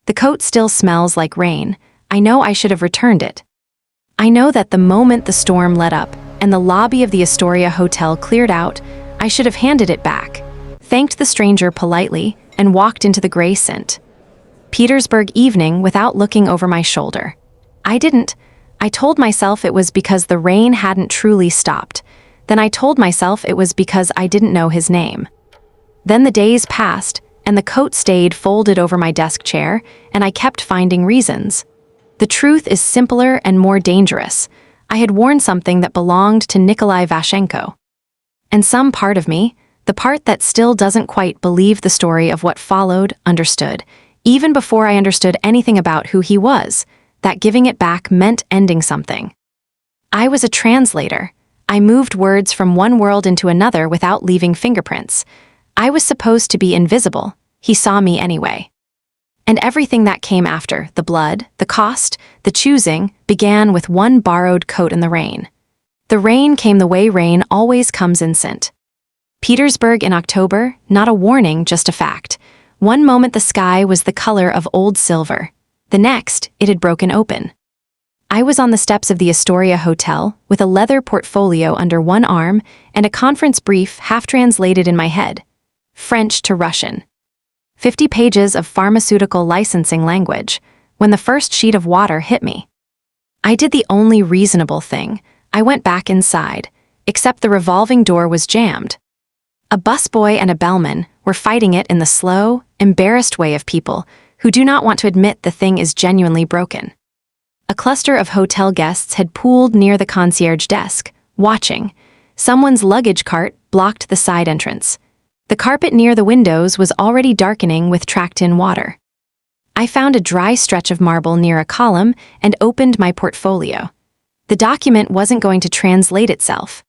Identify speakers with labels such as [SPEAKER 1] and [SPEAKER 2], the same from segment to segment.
[SPEAKER 1] The coat still smells like rain. I know I should have returned it. I know that the moment the storm let up and the lobby of the Astoria Hotel cleared out, I should have handed it back, thanked the stranger politely, and walked into the gray St. Petersburg evening without looking over my shoulder. I didn't. I told myself it was because the rain hadn't truly stopped. Then I told myself it was because I didn't know his name. Then the days passed, and the coat stayed folded over my desk chair, and I kept finding reasons. The truth is simpler and more dangerous. I had worn something that belonged to Nikolai Vashenko. And some part of me, the part that still doesn't quite believe the story of what followed, understood, even before I understood anything about who he was, that giving it back meant ending something. I was a translator. I moved words from one world into another without leaving fingerprints. I was supposed to be invisible. He saw me anyway. And everything that came after, the blood, the cost, the choosing, began with one borrowed coat in the rain. The rain came the way rain always comes in St. Petersburg in October, not a warning, just a fact. One moment the sky was the color of old silver. The next, it had broken open. I was on the steps of the Astoria Hotel with a leather portfolio under one arm and a conference brief half-translated in my head. French to Russian. 50 pages of pharmaceutical licensing language, when the first sheet of water hit me. I did the only reasonable thing. I went back inside, except the revolving door was jammed. A busboy and a bellman were fighting it in the slow, embarrassed way of people who do not want to admit the thing is genuinely broken. A cluster of hotel guests had pooled near the concierge desk, watching. Someone's luggage cart blocked the side entrance. The carpet near the windows was already darkening with tracked-in water. I found a dry stretch of marble near a column and opened my portfolio. The document wasn't going to translate itself.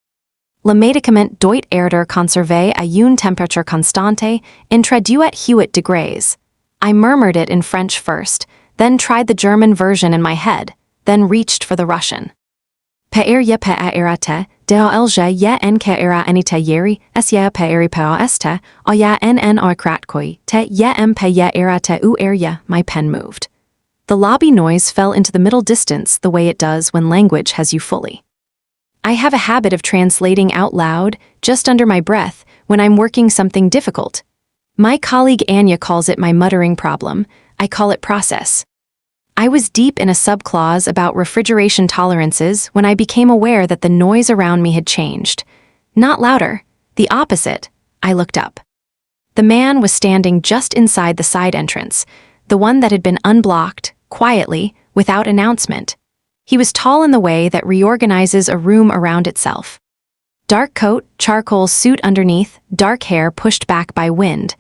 [SPEAKER 1] Le médicament doit être conservé à une température constante, introduit Hewitt degrés. I murmured it in French first, then tried the German version in my head, then reached for the Russian. Pe'erya pe'airate, de'alja ye enke'era anitayeri, esya pe'eri pe'aeste, oya en oikratkoi, te ye pe ye erate u erya, my pen moved. The lobby noise fell into the middle distance the way it does when language has you fully. I have a habit of translating out loud, just under my breath, when I'm working something difficult. My colleague Anya calls it my muttering problem. I call it process. I was deep in a subclause about refrigeration tolerances when I became aware that the noise around me had changed. Not louder, the opposite. I looked up. The man was standing just inside the side entrance, the one that had been unblocked, quietly, without announcement. He was tall in the way that reorganizes a room around itself. Dark coat, charcoal suit underneath, dark hair pushed back by wind.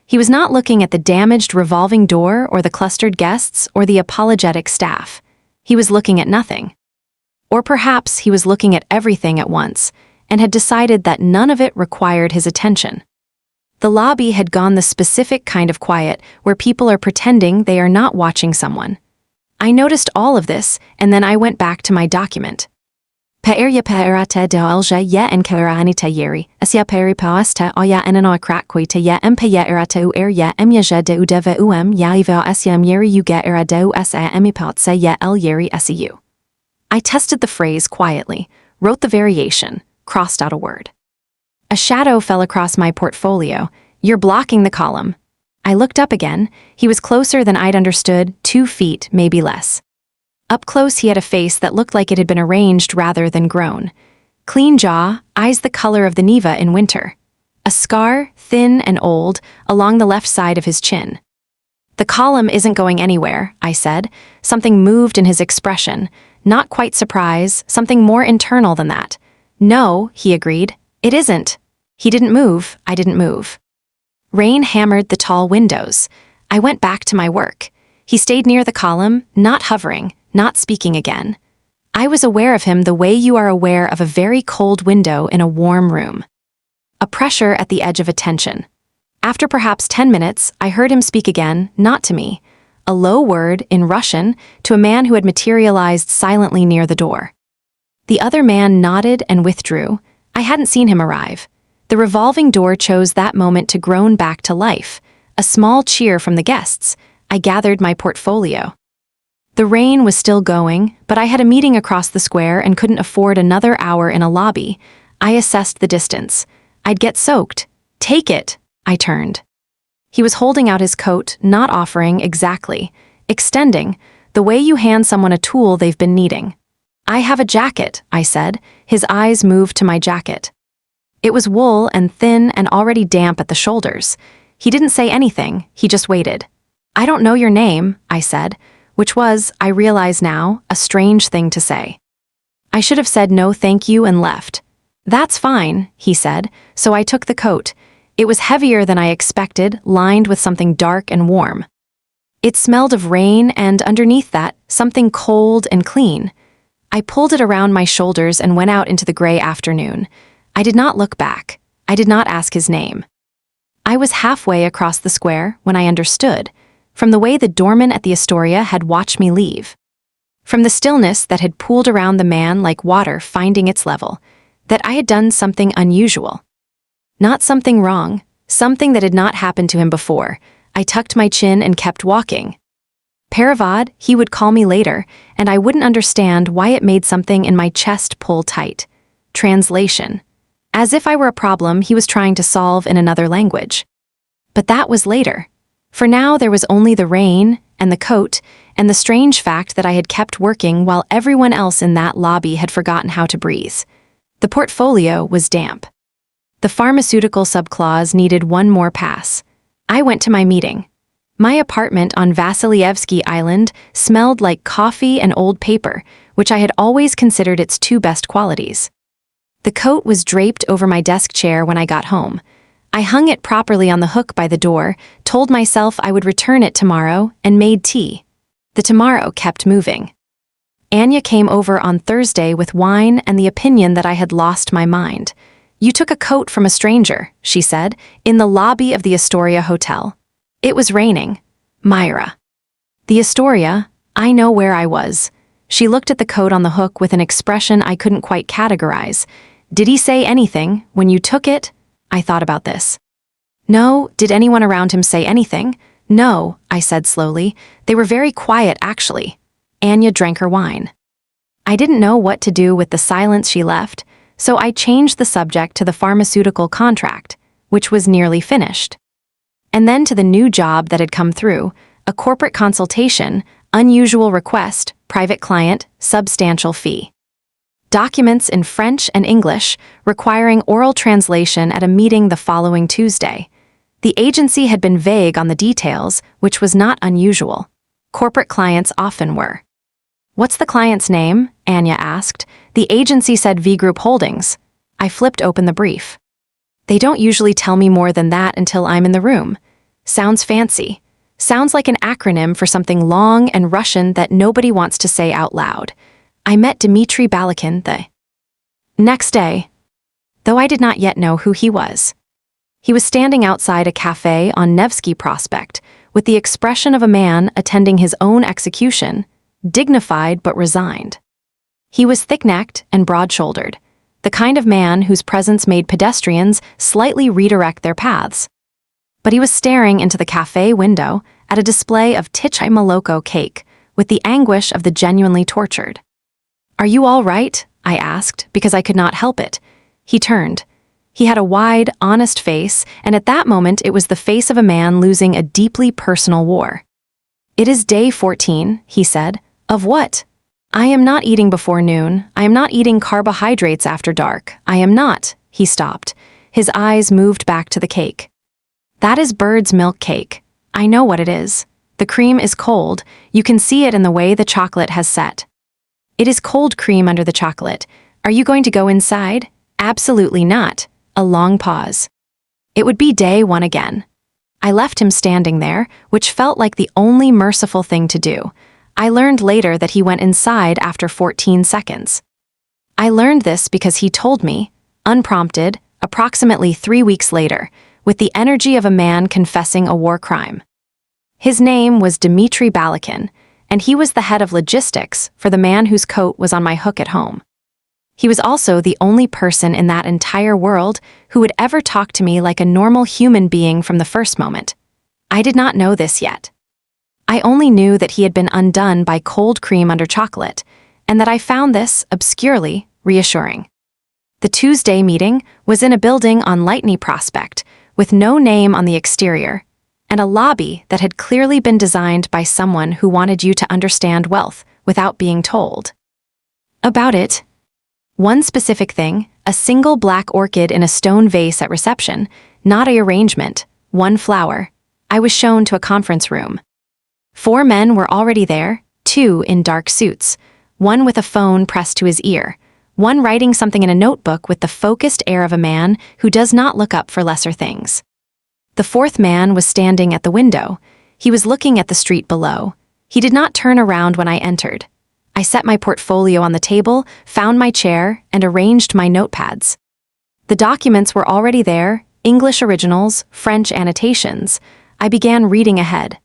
[SPEAKER 1] He was not looking at the damaged revolving door or the clustered guests or the apologetic staff. He was looking at nothing. Or perhaps he was looking at everything at once and had decided that none of it required his attention. The lobby had gone the specific kind of quiet where people are pretending they are not watching someone. I noticed all of this, and then I went back to my document. Pe'erya pe'erate de'alja ye enkera anitayeri, esya pe'eri pe'aeste oya enano kratkoi te ye pe ye erate u erya emyaje de udeve yaiva esyam yeri uge era deu sa emipatse ye el yeri siu. I tested the phrase quietly, wrote the variation, crossed out a word. A shadow fell across my portfolio. You're blocking the column. I looked up again. He was closer than I'd understood, 2 feet, maybe less. Up close he had a face that looked like it had been arranged rather than grown. Clean jaw, eyes the color of the Neva in winter. A scar, thin and old, along the left side of his chin. The column isn't going anywhere, I said. Something moved in his expression. Not quite surprise, something more internal than that. No, he agreed. It isn't. He didn't move, I didn't move. Rain hammered the tall windows. I went back to my work. He stayed near the column, not hovering, not speaking again. I was aware of him the way you are aware of a very cold window in a warm room. A pressure at the edge of attention. After perhaps 10 minutes, I heard him speak again, not to me. A low word, in Russian, to a man who had materialized silently near the door. The other man nodded and withdrew. I hadn't seen him arrive. The revolving door chose that moment to groan back to life. A small cheer from the guests. I gathered my portfolio. The rain was still going, but I had a meeting across the square and couldn't afford another hour in a lobby. I assessed the distance. I'd get soaked. Take it, I turned. He was holding out his coat, not offering exactly, extending, the way you hand someone a tool they've been needing. I have a jacket, I said. His eyes moved to my jacket. It was wool and thin and already damp at the shoulders. He didn't say anything, he just waited. I don't know your name, I said, which was, I realize now, a strange thing to say. I should have said no thank you and left. That's fine, he said, so I took the coat. It was heavier than I expected, lined with something dark and warm. It smelled of rain and, underneath that, something cold and clean. I pulled it around my shoulders and went out into the gray afternoon. I did not look back. I did not ask his name. I was halfway across the square when I understood, from the way the doorman at the Astoria had watched me leave. From the stillness that had pooled around the man like water finding its level, that I had done something unusual. Not something wrong, something that had not happened to him before. I tucked my chin and kept walking. Paravad, he would call me later, and I wouldn't understand why it made something in my chest pull tight. Translation. As if I were a problem he was trying to solve in another language. But that was later. For now there was only the rain, and the coat, and the strange fact that I had kept working while everyone else in that lobby had forgotten how to breathe. The portfolio was damp. The pharmaceutical subclause needed one more pass. I went to my meeting. My apartment on Vasilievsky Island smelled like coffee and old paper, which I had always considered its two best qualities. The coat was draped over my desk chair when I got home. I hung it properly on the hook by the door, told myself I would return it tomorrow, and made tea. The tomorrow kept moving. Anya came over on Thursday with wine and the opinion that I had lost my mind. You took a coat from a stranger, she said, in the lobby of the Astoria Hotel. It was raining. Myra. The Astoria, I know where I was. She looked at the coat on the hook with an expression I couldn't quite categorize. Did he say anything when you took it? I thought about this. No, did anyone around him say anything? No, I said slowly. They were very quiet, actually. Anya drank her wine. I didn't know what to do with the silence she left, so I changed the subject to the pharmaceutical contract, which was nearly finished. And then to the new job that had come through, a corporate consultation, unusual request, private client, substantial fee. Documents in French and English, requiring oral translation at a meeting the following Tuesday. The agency had been vague on the details, which was not unusual. Corporate clients often were. What's the client's name? Anya asked. The agency said V Group Holdings. I flipped open the brief. They don't usually tell me more than that until I'm in the room. Sounds fancy. Sounds like an acronym for something long and Russian that nobody wants to say out loud. I met Dmitry Balakin the next day, though I did not yet know who he was. He was standing outside a cafe on Nevsky Prospect, with the expression of a man attending his own execution, dignified but resigned. He was thick-necked and broad-shouldered, the kind of man whose presence made pedestrians slightly redirect their paths. But he was staring into the cafe window at a display of Tichy Moloko cake, with the anguish of the genuinely tortured. Are you all right? I asked, because I could not help it. He turned. He had a wide, honest face, and at that moment it was the face of a man losing a deeply personal war. It is day 14, he said. Of what? I am not eating before noon. I am not eating carbohydrates after dark. I am not. He stopped. His eyes moved back to the cake. That is bird's milk cake. I know what it is. The cream is cold. You can see it in the way the chocolate has set. It is cold cream under the chocolate. Are you going to go inside? Absolutely not. A long pause. It would be day 1 again. I left him standing there, which felt like the only merciful thing to do. I learned later that he went inside after 14 seconds. I learned this because he told me, unprompted, approximately 3 weeks later, with the energy of a man confessing a war crime. His name was Dmitry Balakin, and he was the head of logistics for the man whose coat was on my hook at home. He was also the only person in that entire world who would ever talk to me like a normal human being from the first moment. I did not know this yet. I only knew that he had been undone by cold cream under chocolate, and that I found this, obscurely, reassuring. The Tuesday meeting was in a building on Lightney Prospect, with no name on the exterior, and a lobby that had clearly been designed by someone who wanted you to understand wealth without being told about it. One specific thing, a single black orchid in a stone vase at reception, not a arrangement, one flower. I was shown to a conference room. 4 men were already there, 2 in dark suits, one with a phone pressed to his ear, one writing something in a notebook with the focused air of a man who does not look up for lesser things. The 4th man was standing at the window. He was looking at the street below. He did not turn around when I entered. I set my portfolio on the table, found my chair, and arranged my notepads. The documents were already there, English originals, French annotations. I began reading ahead.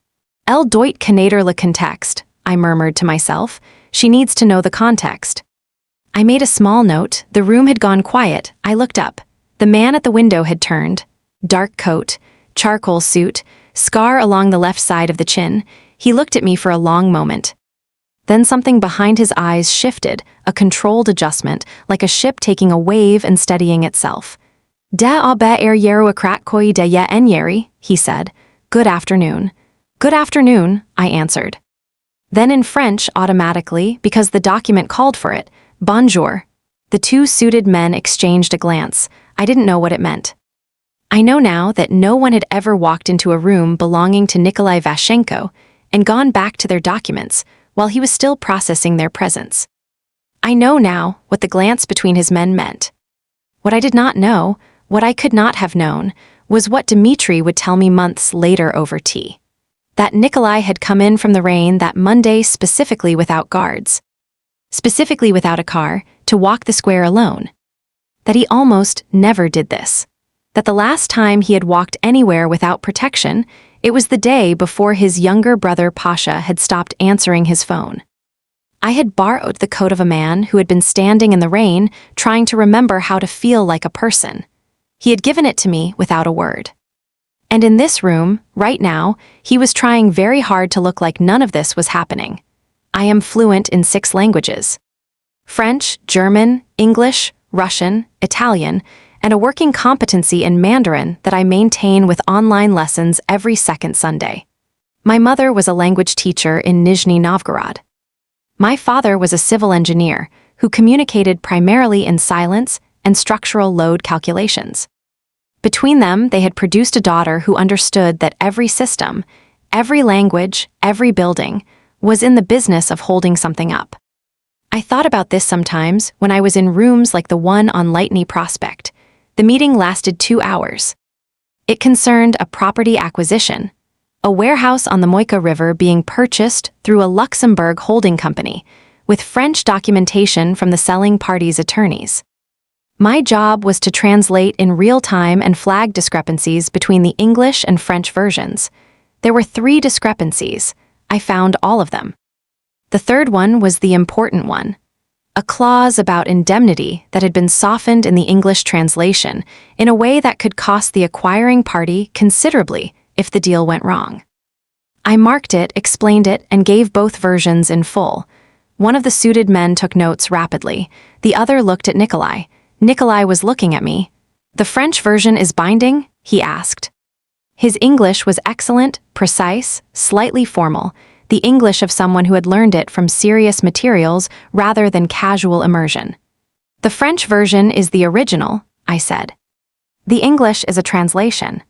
[SPEAKER 1] Elle doit connaître le contexte, I murmured to myself. She needs to know the context. I made a small note. The room had gone quiet. I looked up. The man at the window had turned. Dark coat, charcoal suit, scar along the left side of the chin. He looked at me for a long moment. Then something behind his eyes shifted, a controlled adjustment, like a ship taking a wave and steadying itself. Da abe yeru akrat koi de ye enyeri, he said. Good afternoon. Good afternoon, I answered. Then in French, automatically, because the document called for it, bonjour. The 2 suited men exchanged a glance. I didn't know what it meant. I know now that no one had ever walked into a room belonging to Nikolai Vashenko and gone back to their documents while he was still processing their presence. I know now what the glance between his men meant. What I did not know, what I could not have known, was what Dmitri would tell me months later over tea. That Nikolai had come in from the rain that Monday specifically without guards. Specifically without a car, to walk the square alone. That he almost never did this. That the last time he had walked anywhere without protection, it was the day before his younger brother Pasha had stopped answering his phone. I had borrowed the coat of a man who had been standing in the rain trying to remember how to feel like a person. He had given it to me without a word. And in this room, right now, he was trying very hard to look like none of this was happening. I am fluent in 6 languages. French, German, English, Russian, Italian, and a working competency in Mandarin that I maintain with online lessons every second Sunday. My mother was a language teacher in Nizhny Novgorod. My father was a civil engineer who communicated primarily in silence and structural load calculations. Between them, they had produced a daughter who understood that every system, every language, every building, was in the business of holding something up. I thought about this sometimes when I was in rooms like the one on Lightney Prospect. The meeting lasted 2 hours. It concerned a property acquisition, a warehouse on the Moika River being purchased through a Luxembourg holding company, with French documentation from the selling party's attorneys. My job was to translate in real time and flag discrepancies between the English and French versions. There were 3 discrepancies. I found all of them. The 3rd one was the important one. A clause about indemnity that had been softened in the English translation in a way that could cost the acquiring party considerably if the deal went wrong. I marked it, explained it, and gave both versions in full. One of the suited men took notes rapidly. The other looked at Nikolai. Nikolai was looking at me. The French version is binding? He asked. His English was excellent, precise, slightly formal, the English of someone who had learned it from serious materials rather than casual immersion. The French version is the original, I said. The English is a translation.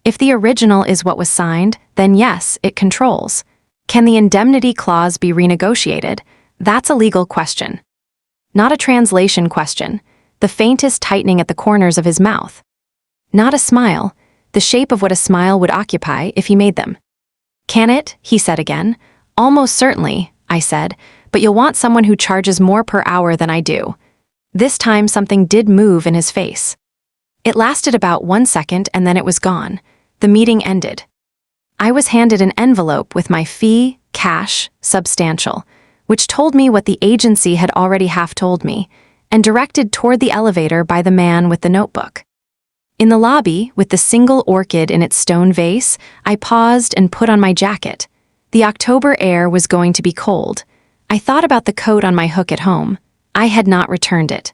[SPEAKER 1] If the original is what was signed, then yes, it controls. Can the indemnity clause be renegotiated? That's a legal question. Not a translation question. The faintest tightening at the corners of his mouth. Not a smile, the shape of what a smile would occupy if he made them. Can it? He said again. Almost certainly, I said, but you'll want someone who charges more per hour than I do. This time something did move in his face. It lasted about 1 second and then it was gone. The meeting ended. I was handed an envelope with my fee, cash, substantial, which told me what the agency had already half told me, and directed toward the elevator by the man with the notebook. In the lobby, with the single orchid in its stone vase, I paused and put on my jacket. The October air was going to be cold. I thought about the coat on my hook at home. I had not returned it.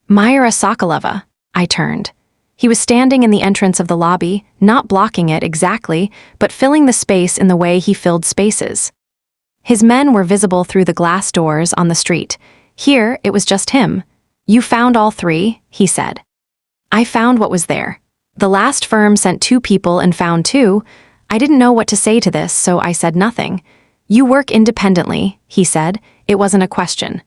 [SPEAKER 1] Myra Sokolova, I turned. He was standing in the entrance of the lobby, not blocking it exactly, but filling the space in the way he filled spaces. His men were visible through the glass doors on the street. Here, it was just him. "You found all three," he said. I found what was there. The last firm sent 2 people and found 2. I didn't know what to say to this, so I said nothing. "You work independently," he said. It wasn't a question.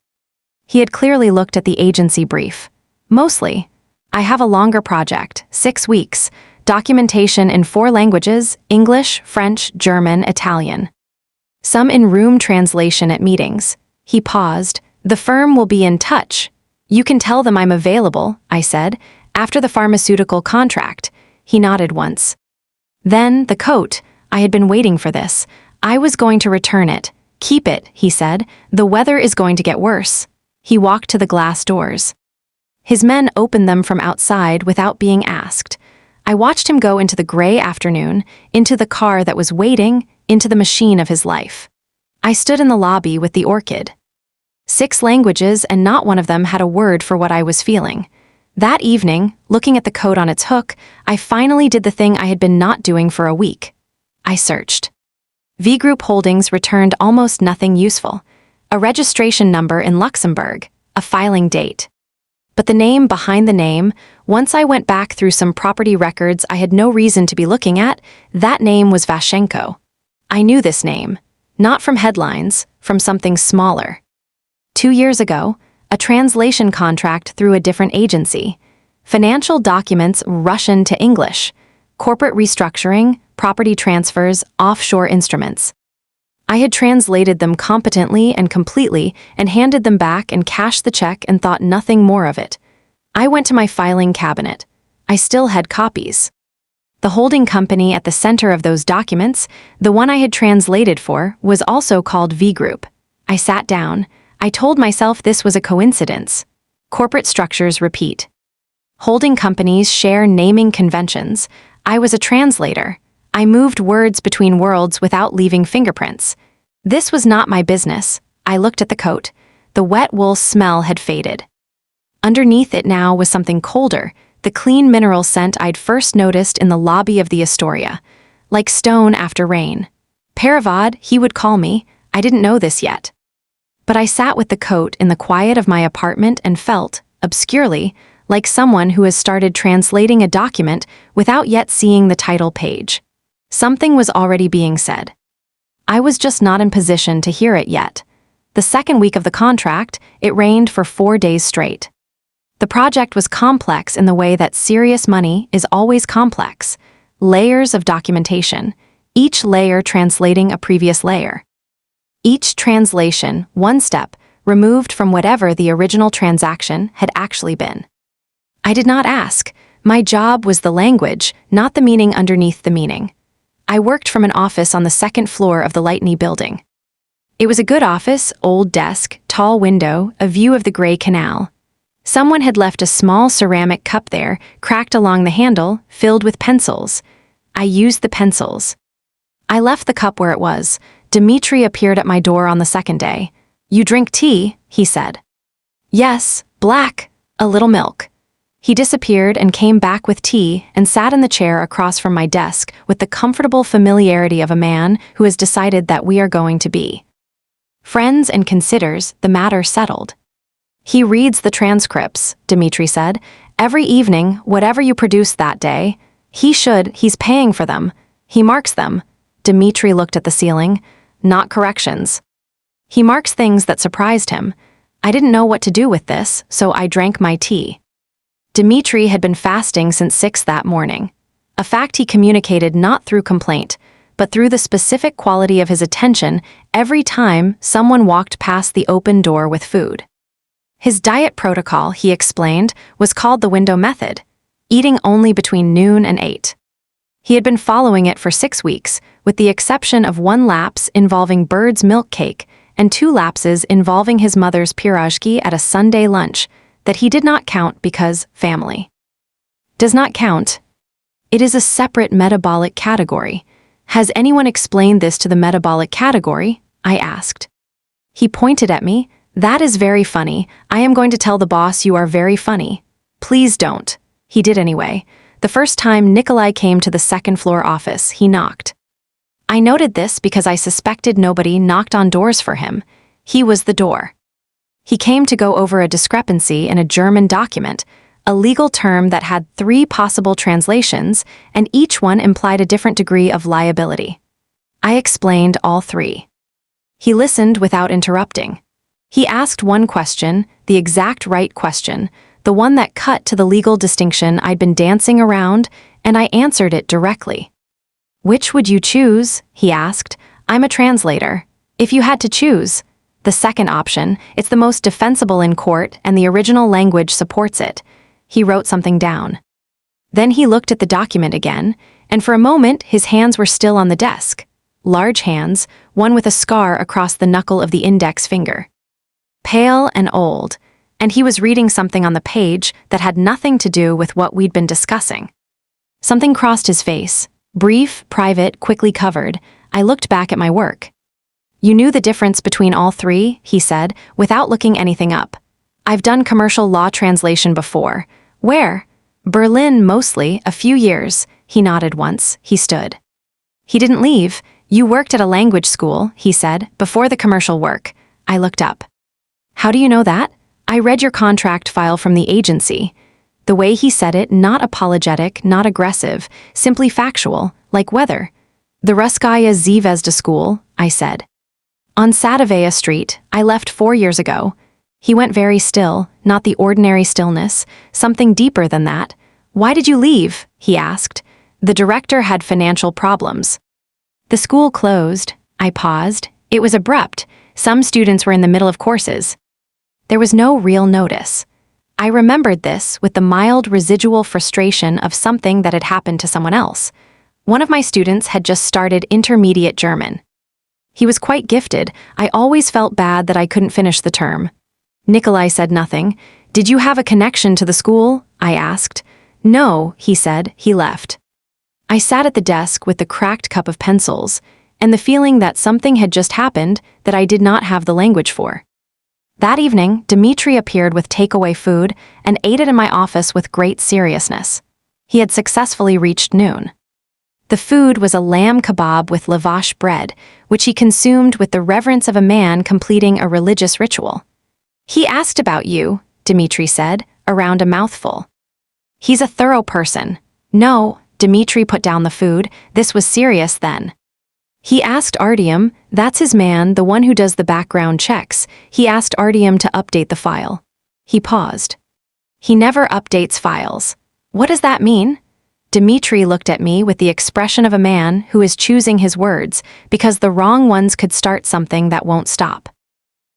[SPEAKER 1] He had clearly looked at the agency brief. "Mostly. I have a longer project, 6 weeks, documentation in 4 languages, English, French, German, Italian. Some in-room translation at meetings." He paused. "The firm will be in touch. You can tell them I'm available," I said, "after the pharmaceutical contract." He nodded once. Then, the coat. I had been waiting for this. I was going to return it. "Keep it," he said. "The weather is going to get worse." He walked to the glass doors. His men opened them from outside without being asked. I watched him go into the gray afternoon, into the car that was waiting, into the machine of his life. I stood in the lobby with the orchid. 6 languages, and not one of them had a word for what I was feeling. That evening, looking at the coat on its hook, I finally did the thing I had been not doing for a week. I searched. V Group Holdings returned almost nothing useful. A registration number in Luxembourg, a filing date. But the name behind the name, once I went back through some property records I had no reason to be looking at, that name was Vashenko. I knew this name. Not from headlines, from something smaller. 2 years ago, a translation contract through a different agency. Financial documents Russian to English. Corporate restructuring, property transfers, offshore instruments. I had translated them competently and completely and handed them back and cashed the check and thought nothing more of it. I went to my filing cabinet. I still had copies. The holding company at the center of those documents, the one I had translated for, was also called V Group. I sat down. I told myself this was a coincidence. Corporate structures repeat. Holding companies share naming conventions. I was a translator. I moved words between worlds without leaving fingerprints. This was not my business. I looked at the coat. The wet wool smell had faded. Underneath it now was something colder, the clean mineral scent I'd first noticed in the lobby of the Astoria. Like stone after rain. Paravad, he would call me. I didn't know this yet. But I sat with the coat in the quiet of my apartment and felt, obscurely, like someone who has started translating a document without yet seeing the title page. Something was already being said. I was just not in position to hear it yet. The second week of the contract, it rained for 4 days straight. The project was complex in the way that serious money is always complex. Layers of documentation, each layer translating a previous layer. Each translation, one step, removed from whatever the original transaction had actually been. I did not ask. My job was the language, not the meaning underneath the meaning. I worked from an office on the 2nd floor of the Lightney building. It was a good office, old desk, tall window, a view of the gray canal. Someone had left a small ceramic cup there, cracked along the handle, filled with pencils. I used the pencils. I left the cup where it was. Dmitri appeared at my door on the 2nd day. "You drink tea?" he said. "Yes, black, a little milk." He disappeared and came back with tea and sat in the chair across from my desk with the comfortable familiarity of a man who has decided that we are going to be friends and considers the matter settled. "He reads the transcripts," Dmitri said. "Every evening, whatever you produce that day. He's paying for them. He marks them." Dmitri looked at the ceiling. "Not corrections. He marks things that surprised him. I didn't know what to do with this, so I drank my tea." Dmitri had been fasting since 6 that morning, a fact he communicated not through complaint, but through the specific quality of his attention every time someone walked past the open door with food. His diet protocol, he explained, was called the window method, eating only between noon and 8. He had been following it for 6 weeks, with the exception of 1 lapse involving Bird's milk cake and 2 lapses involving his mother's pirozhki at a Sunday lunch that he did not count because family does not count. It is a separate metabolic category. Has anyone explained this to the metabolic category? I asked. He pointed at me. That is very funny. I am going to tell the boss you are very funny. Please don't. He did anyway. The first time Nikolai came to the second-floor office, he knocked. I noted this because I suspected nobody knocked on doors for him. He was the door. He came to go over a discrepancy in a German document, a legal term that had 3 possible translations, and each one implied a different degree of liability. I explained all 3. He listened without interrupting. He asked one question, the exact right question, the one that cut to the legal distinction I'd been dancing around, and I answered it directly. Which would you choose? He asked. I'm a translator. If you had to choose. The second option, it's the most defensible in court and the original language supports it. He wrote something down. Then he looked at the document again, and for a moment his hands were still on the desk. Large hands, one with a scar across the knuckle of the index finger. Pale and old, and he was reading something on the page that had nothing to do with what we'd been discussing. Something crossed his face. Brief, private, quickly covered. I looked back at my work. You knew the difference between all 3, he said, without looking anything up. I've done commercial law translation before. Where? Berlin, mostly, a few years. He nodded once. He stood. He didn't leave. You worked at a language school, he said, before the commercial work. I looked up. How do you know that? I read your contract file from the agency. The way he said it, not apologetic, not aggressive, simply factual, like weather. The Ruskaya Zvezda school, I said. On Sadovaya Street, I left 4 years ago. He went very still, not the ordinary stillness, something deeper than that. Why did you leave? He asked. The director had financial problems. The school closed. I paused. It was abrupt. Some students were in the middle of courses. There was no real notice. I remembered this with the mild residual frustration of something that had happened to someone else. One of my students had just started intermediate German. He was quite gifted. I always felt bad that I couldn't finish the term. Nikolai said nothing. Did you have a connection to the school? I asked. No, he said. He left. I sat at the desk with the cracked cup of pencils, and the feeling that something had just happened that I did not have the language for. That evening, Dmitri appeared with takeaway food and ate it in my office with great seriousness. He had successfully reached noon. The food was a lamb kebab with lavash bread, which he consumed with the reverence of a man completing a religious ritual. He asked about you, Dmitri said, around a mouthful. He's a thorough person. No, Dmitri put down the food. This was serious then. He asked Artyom, that's his man, the one who does the background checks. He asked Artyom to update the file. He paused. He never updates files. What does that mean? Dmitri looked at me with the expression of a man who is choosing his words because the wrong ones could start something that won't stop.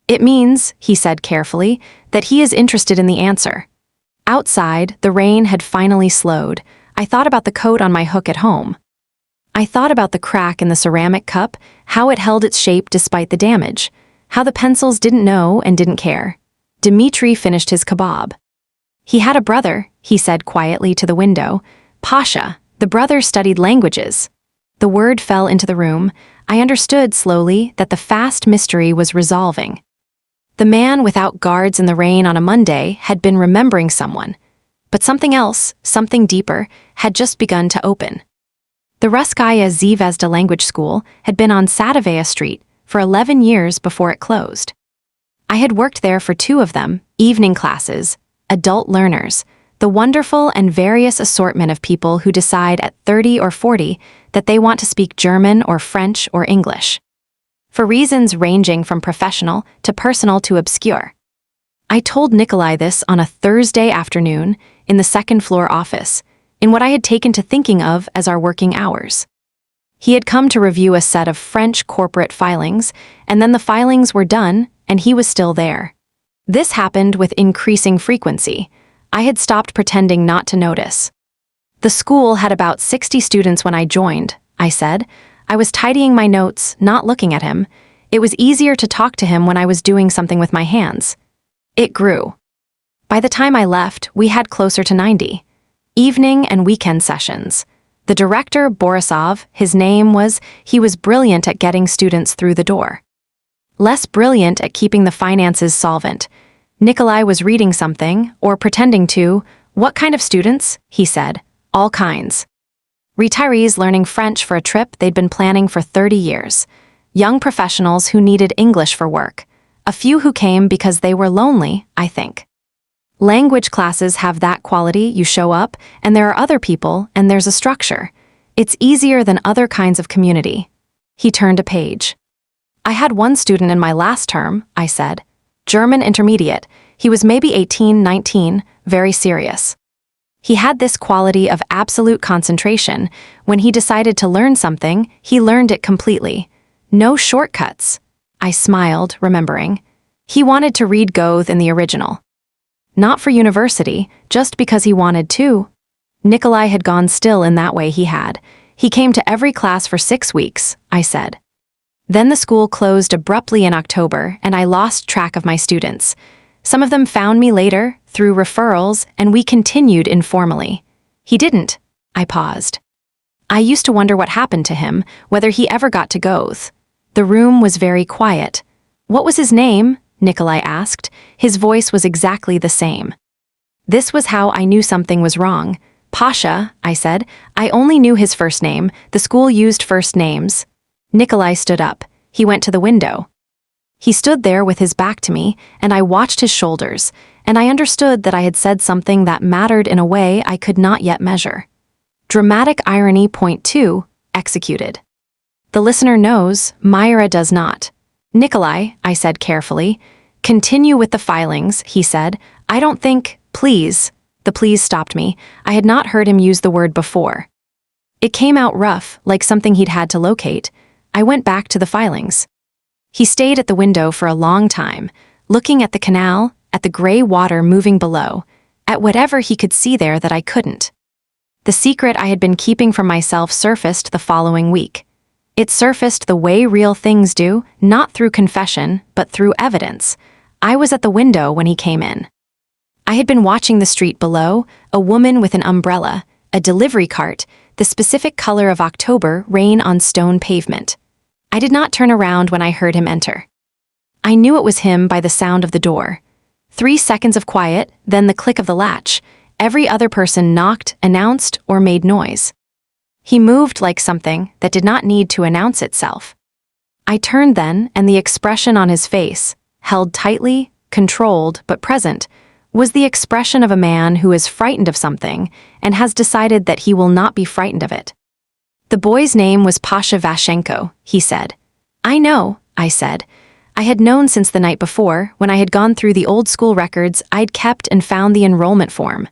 [SPEAKER 1] It means, he said carefully, that he is interested in the answer. Outside, the rain had finally slowed. I thought about the coat on my hook at home. I thought about the crack in the ceramic cup, how it held its shape despite the damage, how the pencils didn't know and didn't care. Dmitri finished his kebab. He had a brother, he said quietly to the window. Pasha, the brother studied languages. The word fell into the room. I understood slowly that the fast mystery was resolving. The man without guards in the rain on a Monday had been remembering someone, but something else, something deeper, had just begun to open. The Ruskaya Zvezda language school had been on Sadovaya Street for 11 years before it closed. I had worked there for 2 of them, evening classes, adult learners, the wonderful and various assortment of people who decide at 30 or 40 that they want to speak German or French or English. For reasons ranging from professional to personal to obscure. I told Nikolai this on a Thursday afternoon in the second-floor office, in what I had taken to thinking of as our working hours. He had come to review a set of French corporate filings, and then the filings were done, and he was still there. This happened with increasing frequency. I had stopped pretending not to notice. The school had about 60 students when I joined, I said. I was tidying my notes, not looking at him. It was easier to talk to him when I was doing something with my hands. It grew. By the time I left, we had closer to 90. Evening and weekend sessions. The director, Borisov, his name was, he was brilliant at getting students through the door. Less brilliant at keeping the finances solvent. Nikolai was reading something, or pretending to. What kind of students? He said. All kinds. Retirees learning French for a trip they'd been planning for 30 years. Young professionals who needed English for work. A few who came because they were lonely, I think. Language classes have that quality. You show up, and there are other people, and there's a structure. It's easier than other kinds of community. He turned a page. I had one student in my last term, I said. German intermediate. He was maybe 18, 19, very serious. He had this quality of absolute concentration. When he decided to learn something, he learned it completely. No shortcuts. I smiled, remembering. He wanted to read Goethe in the original. Not for university, just because he wanted to. Nikolai had gone still in that way he had. He came to every class for 6 weeks, I said. Then the school closed abruptly in October, and I lost track of my students. Some of them found me later, through referrals, and we continued informally. He didn't. I paused. I used to wonder what happened to him, whether he ever got to Goethe. The room was very quiet. What was his name? Nikolai asked. His voice was exactly the same. This was how I knew something was wrong. Pasha, I said. I only knew his first name. The school used first names. Nikolai stood up. He went to the window. He stood there with his back to me, and I watched his shoulders, and I understood that I had said something that mattered in a way I could not yet measure. Dramatic irony point 2, executed. The listener knows, Myra does not. Nikolai, I said carefully. Continue with the filings, he said. I don't think, please. The please stopped me. I had not heard him use the word before. It came out rough, like something he'd had to locate. I went back to the filings. He stayed at the window for a long time, looking at the canal, at the gray water moving below, at whatever he could see there that I couldn't. The secret I had been keeping from myself surfaced the following week. It surfaced the way real things do, not through confession, but through evidence. I was at the window when he came in. I had been watching the street below, a woman with an umbrella, a delivery cart, the specific color of October rain on stone pavement. I did not turn around when I heard him enter. I knew it was him by the sound of the door. 3 seconds of quiet, then the click of the latch. Every other person knocked, announced, or made noise. He moved like something that did not need to announce itself. I turned then, and the expression on his face, held tightly, controlled, but present, was the expression of a man who is frightened of something and has decided that he will not be frightened of it. The boy's name was Pasha Vashenko, he said. I know, I said. I had known since the night before, when I had gone through the old school records I'd kept and found the enrollment form.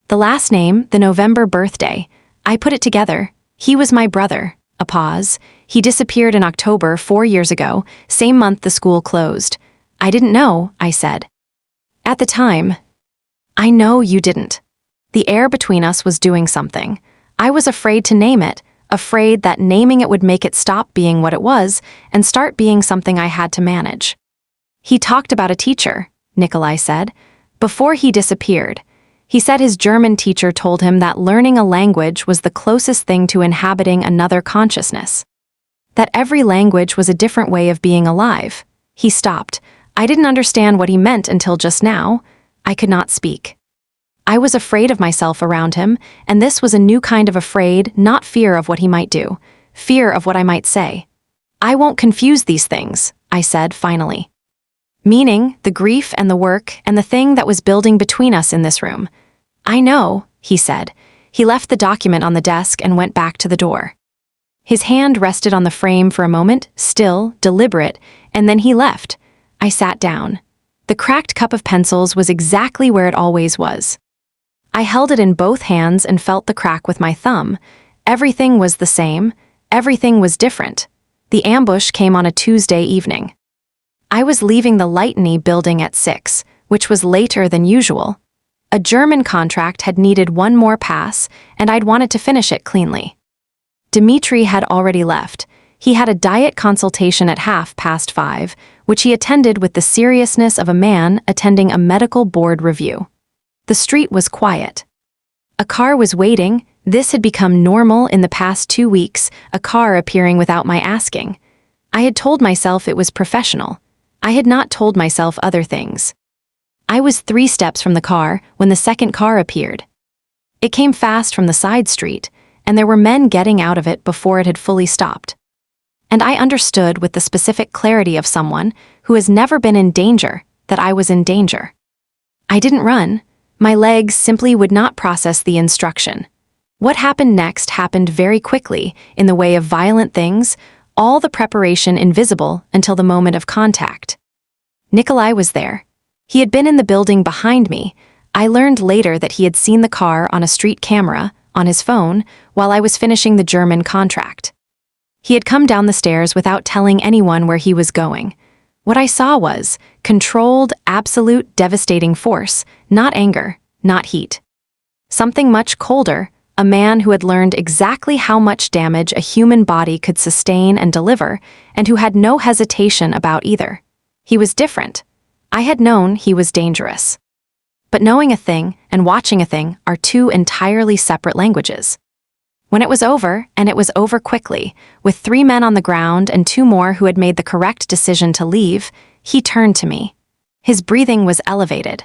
[SPEAKER 1] The last name, the November birthday. I put it together. He was my brother. A pause. He disappeared in October 4 years ago, same month the school closed. I didn't know, I said. At the time. I know you didn't. The air between us was doing something. I was afraid to name it, afraid that naming it would make it stop being what it was and start being something I had to manage. He talked about a teacher, Nikolai said, before he disappeared. He said his German teacher told him that learning a language was the closest thing to inhabiting another consciousness. That every language was a different way of being alive. He stopped. I didn't understand what he meant until just now. I could not speak. I was afraid of myself around him, and this was a new kind of afraid, not fear of what he might do, fear of what I might say. I won't confuse these things, I said finally. Meaning, the grief and the work and the thing that was building between us in this room. I know, he said. He left the document on the desk and went back to the door. His hand rested on the frame for a moment, still, deliberate, and then he left. I sat down. The cracked cup of pencils was exactly where it always was. I held it in both hands and felt the crack with my thumb. Everything was the same. Everything was different. The ambush came on a Tuesday evening. I was leaving the Lightney building at 6, which was later than usual. A German contract had needed one more pass, and I'd wanted to finish it cleanly. Dmitri had already left. He had a diet consultation at 5:30, which he attended with the seriousness of a man attending a medical board review. The street was quiet. A car was waiting, This had become normal in the past 2 weeks, a car appearing without my asking. I had told myself it was professional. I had not told myself other things. I was 3 steps from the car when the second car appeared. It came fast from the side street, and there were men getting out of it before it had fully stopped. And I understood with the specific clarity of someone who has never been in danger that I was in danger. I didn't run. My legs simply would not process the instruction. What happened next happened very quickly in the way of violent things, all the preparation invisible until the moment of contact. Nikolai was there. He had been in the building behind me. I learned later that he had seen the car on a street camera, on his phone, while I was finishing the German contract. He had come down the stairs without telling anyone where he was going. What I saw was controlled, absolute, devastating force, not anger, not heat. Something much colder, a man who had learned exactly how much damage a human body could sustain and deliver, and who had no hesitation about either. He was different. I had known he was dangerous. But knowing a thing and watching a thing are 2 entirely separate languages. When it was over, and it was over quickly, with 3 men on the ground and 2 more who had made the correct decision to leave, he turned to me. His breathing was elevated.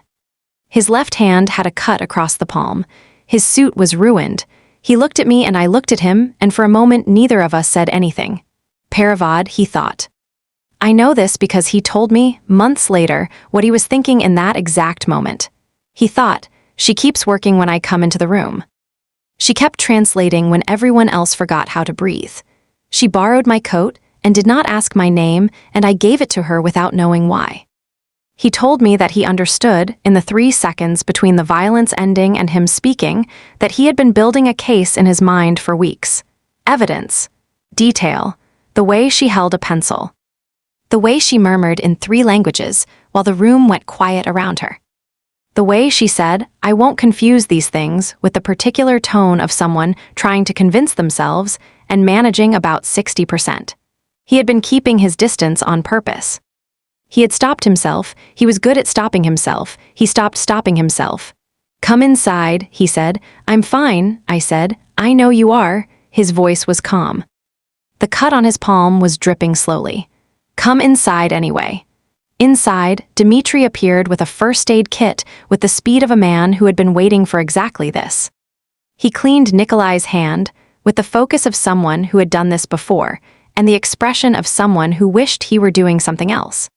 [SPEAKER 1] His left hand had a cut across the palm. His suit was ruined. He looked at me and I looked at him, and for a moment neither of us said anything. Paravad, he thought. I know this because he told me, months later, what he was thinking in that exact moment. He thought, she keeps working when I come into the room. She kept translating when everyone else forgot how to breathe. She borrowed my coat and did not ask my name, and I gave it to her without knowing why. He told me that he understood, in the 3 seconds between the violence ending and him speaking, that he had been building a case in his mind for weeks. Evidence. Detail. The way she held a pencil. The way she murmured in 3 languages while the room went quiet around her. The way she said, I won't confuse these things, with the particular tone of someone trying to convince themselves and managing about 60%. He had been keeping his distance on purpose. He had stopped himself. He was good at stopping himself. He stopped stopping himself. Come inside, he said. I'm fine, I said. I know you are. His voice was calm. The cut on his palm was dripping slowly. Come inside anyway. Inside, Dmitri appeared with a first aid kit with the speed of a man who had been waiting for exactly this. He cleaned Nikolai's hand with the focus of someone who had done this before and the expression of someone who wished he were doing something else.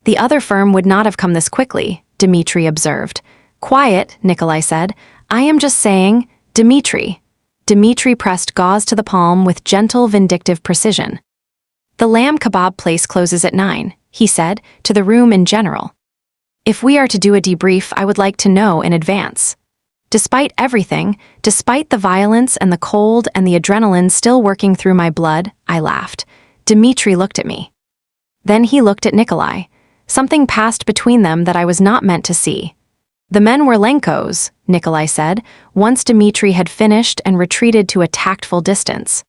[SPEAKER 1] The other firm would not have come this quickly, Dmitri observed. Quiet, Nikolai said. I am just saying, Dmitri. Dmitri pressed gauze to the palm with gentle, vindictive precision. The lamb kebab place closes at 9, he said, to the room in general. If we are to do a debrief, I would like to know in advance. Despite everything, despite the violence and the cold and the adrenaline still working through my blood, I laughed. Dmitri looked at me. Then he looked at Nikolai. Something passed between them that I was not meant to see. The men were Lenkos, Nikolai said, once Dmitri had finished and retreated to a tactful distance.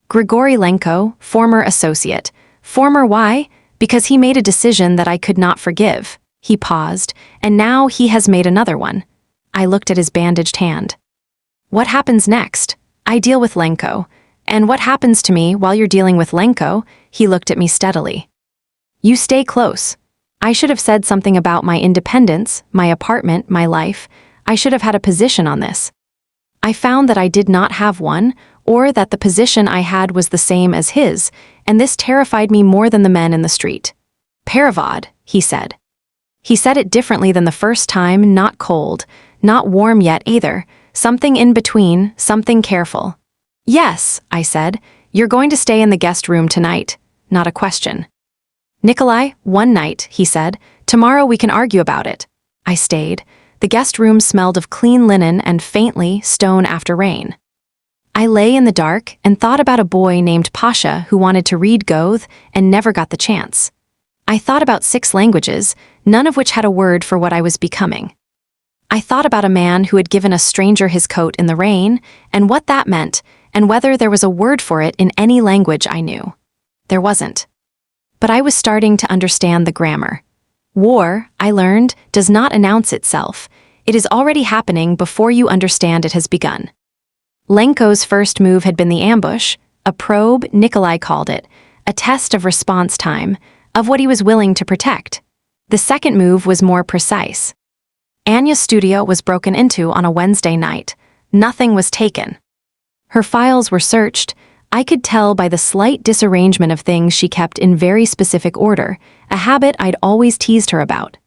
[SPEAKER 1] Grigory Lenko, former associate. Former why? Because he made a decision that I could not forgive. He paused, and now he has made another one. I looked at his bandaged hand. What happens next? I deal with Lenko. And what happens to me while you're dealing with Lenko? He looked at me steadily. You stay close. I should have said something about my independence, my apartment, my life. I should have had a position on this. I found that I did not have one, or that the position I had was the same as his, and this terrified me more than the men in the street. Paravad, he said. He said it differently than the first time, not cold, not warm yet either, something in between, something careful. Yes, I said, you're going to stay in the guest room tonight. Not a question. Nikolai, one night, he said. Tomorrow we can argue about it. I stayed. The guest room smelled of clean linen and faintly stone after rain. I lay in the dark and thought about a boy named Pasha who wanted to read Goethe and never got the chance. I thought about 6 languages, none of which had a word for what I was becoming. I thought about a man who had given a stranger his coat in the rain, and what that meant, and whether there was a word for it in any language I knew. There wasn't. But I was starting to understand the grammar. War, I learned, does not announce itself. It is already happening before you understand it has begun. Lenko's first move had been the ambush, a probe, Nikolai called it, a test of response time, of what he was willing to protect. The second move was more precise. Anya's studio was broken into on a Wednesday night. Nothing was taken. Her files were searched. I could tell by the slight disarrangement of things she kept in very specific order, a habit I'd always teased her about.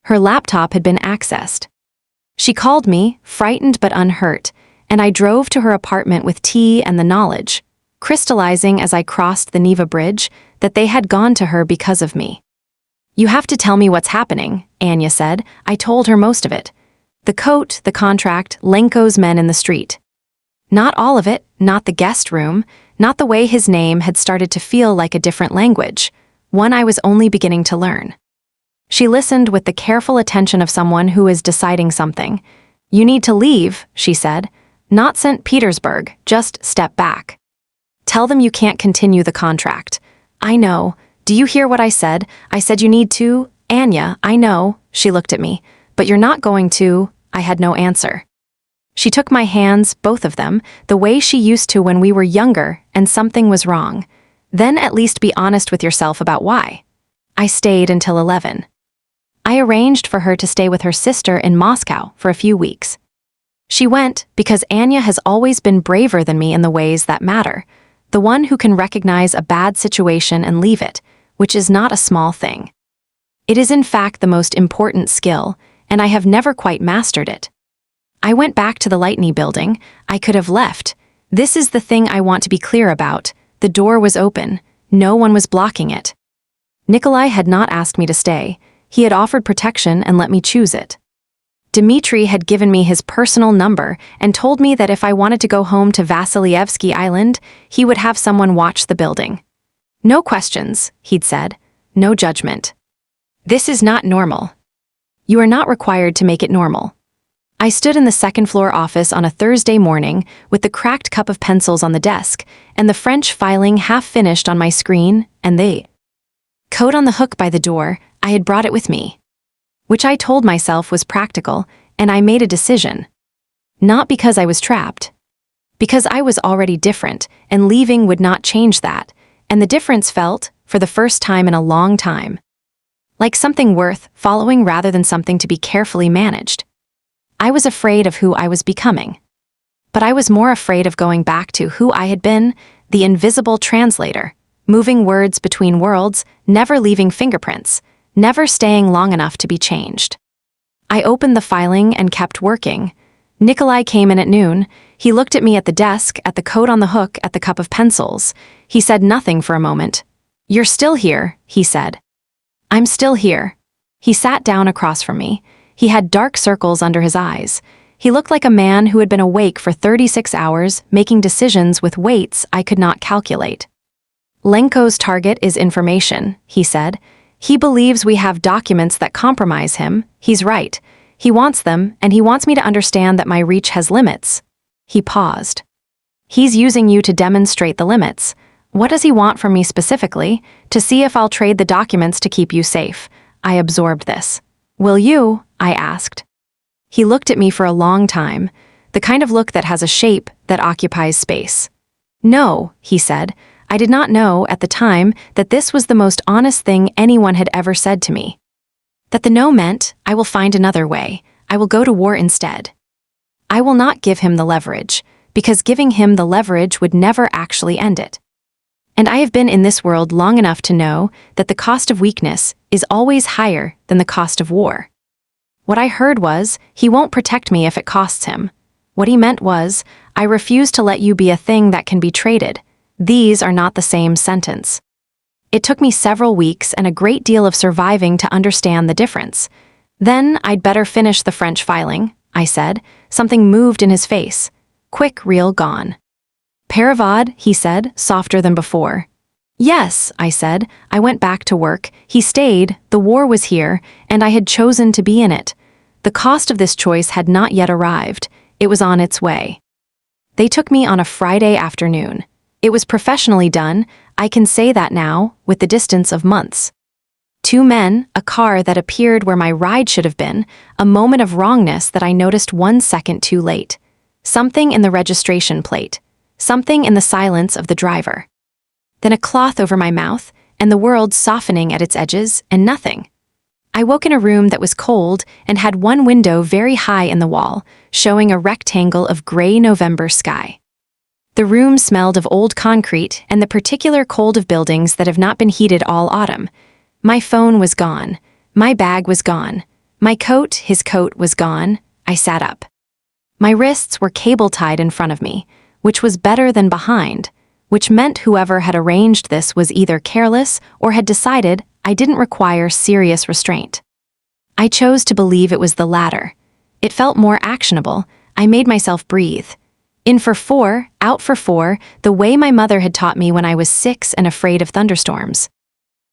[SPEAKER 1] Her laptop had been accessed. She called me, frightened but unhurt, and I drove to her apartment with tea and the knowledge, crystallizing as I crossed the Neva Bridge, that they had gone to her because of me. "You have to tell me what's happening," Anya said. I told her most of it. The coat, the contract, Lenko's men in the street. Not all of it, not the guest room, not the way his name had started to feel like a different language, one I was only beginning to learn. She listened with the careful attention of someone who is deciding something. "You need to leave," she said. "Not St. Petersburg, just step back. Tell them you can't continue the contract." "I know. Do you hear what I said? I said you need to." "Anya, I know." She looked at me. "But you're not going to." I had no answer. She took my hands, both of them, the way she used to when we were younger and something was wrong. "Then at least be honest with yourself about why." I stayed until 11. I arranged for her to stay with her sister in Moscow for a few weeks. She went because Anya has always been braver than me in the ways that matter, the one who can recognize a bad situation and leave it, which is not a small thing. It is in fact the most important skill, and I have never quite mastered it. I went back to the Lightning building. I could have left. This is the thing I want to be clear about. The door was open. No one was blocking it. Nikolai had not asked me to stay. He had offered protection and let me choose it. Dmitri had given me his personal number and told me that if I wanted to go home to Vasilyevsky Island, he would have someone watch the building. "No questions," he'd said. "No judgment. This is not normal. You are not required to make it normal." I stood in the second-floor office on a Thursday morning with the cracked cup of pencils on the desk and the French filing half-finished on my screen, and the code on the hook by the door. I had brought it with me, which I told myself was practical, and I made a decision. Not because I was trapped. Because I was already different, and leaving would not change that, and the difference felt, for the first time in a long time, like something worth following rather than something to be carefully managed. I was afraid of who I was becoming. But I was more afraid of going back to who I had been, the invisible translator, moving words between worlds, never leaving fingerprints, never staying long enough to be changed. I opened the filing and kept working. Nikolai came in at noon. He looked at me at the desk, at the code on the hook, at the cup of pencils. He said nothing for a moment. "You're still here," he said. "I'm still here." He sat down across from me. He had dark circles under his eyes. He looked like a man who had been awake for 36 hours, making decisions with weights I could not calculate. "Lenko's target is information," he said. "He believes we have documents that compromise him. He's right. He wants them, and he wants me to understand that my reach has limits." He paused. "He's using you to demonstrate the limits. What does he want from me specifically? To see if I'll trade the documents to keep you safe." I absorbed this. "Will you?" I asked. He looked at me for a long time, the kind of look that has a shape that occupies space. "No," he said. I did not know, at the time, that this was the most honest thing anyone had ever said to me. That the no meant, I will find another way. I will go to war instead. I will not give him the leverage, because giving him the leverage would never actually end it. And I have been in this world long enough to know that the cost of weakness is always higher than the cost of war. What I heard was, he won't protect me if it costs him. What he meant was, I refuse to let you be a thing that can be traded. These are not the same sentence. It took me several weeks and a great deal of surviving to understand the difference. "Then I'd better finish the French filing," I said. Something moved in his face. "Quick, reel gone." "Paravad," he said, softer than before. "Yes," I said. I went back to work. He stayed, the war was here, and I had chosen to be in it. The cost of this choice had not yet arrived. It was on its way. They took me on a Friday afternoon. It was professionally done, I can say that now, with the distance of months. 2 men, a car that appeared where my ride should have been, a moment of wrongness that I noticed 1 second too late. something in the registration plate, something in the silence of the driver. Then a cloth over my mouth, and the world softening at its edges, and nothing. I woke in a room that was cold and had one window very high in the wall, showing a rectangle of gray November sky. The room smelled of old concrete and the particular cold of buildings that have not been heated all autumn. My phone was gone. My bag was gone. My coat, his coat, was gone. I sat up. My wrists were cable-tied in front of me, which was better than behind, which meant whoever had arranged this was either careless or had decided I didn't require serious restraint. I chose to believe it was the latter. It felt more actionable. I made myself breathe. In for 4, out for 4, the way my mother had taught me when I was 6 and afraid of thunderstorms.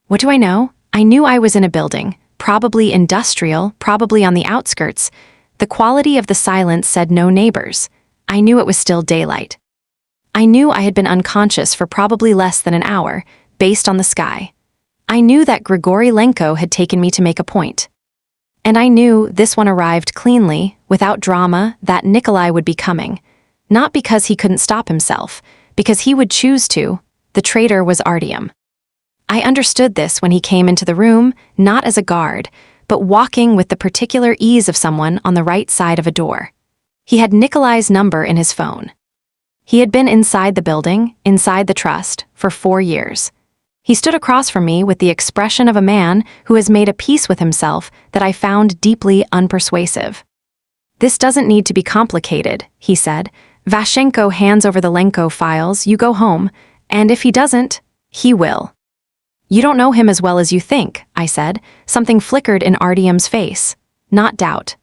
[SPEAKER 1] What do I know? I knew I was in a building, probably industrial, probably on the outskirts. The quality of the silence said no neighbors. I knew it was still daylight. I knew I had been unconscious for probably less than an hour, based on the sky. I knew that Grigory Lenko had taken me to make a point. And I knew this one arrived cleanly, without drama, that Nikolai would be coming. Not because he couldn't stop himself, because he would choose to. The traitor was Artyom. I understood this when he came into the room, not as a guard, but walking with the particular ease of someone on the right side of a door. He had Nikolai's number in his phone. He had been inside the building, inside the trust, for 4 years. He stood across from me with the expression of a man who has made a peace with himself that I found deeply unpersuasive. "This doesn't need to be complicated," he said. "Vashenko hands over the Lenko files, you go home, and if he doesn't, he will." "You don't know him as well as you think," I said. Something flickered in Artyom's face. Not doubt.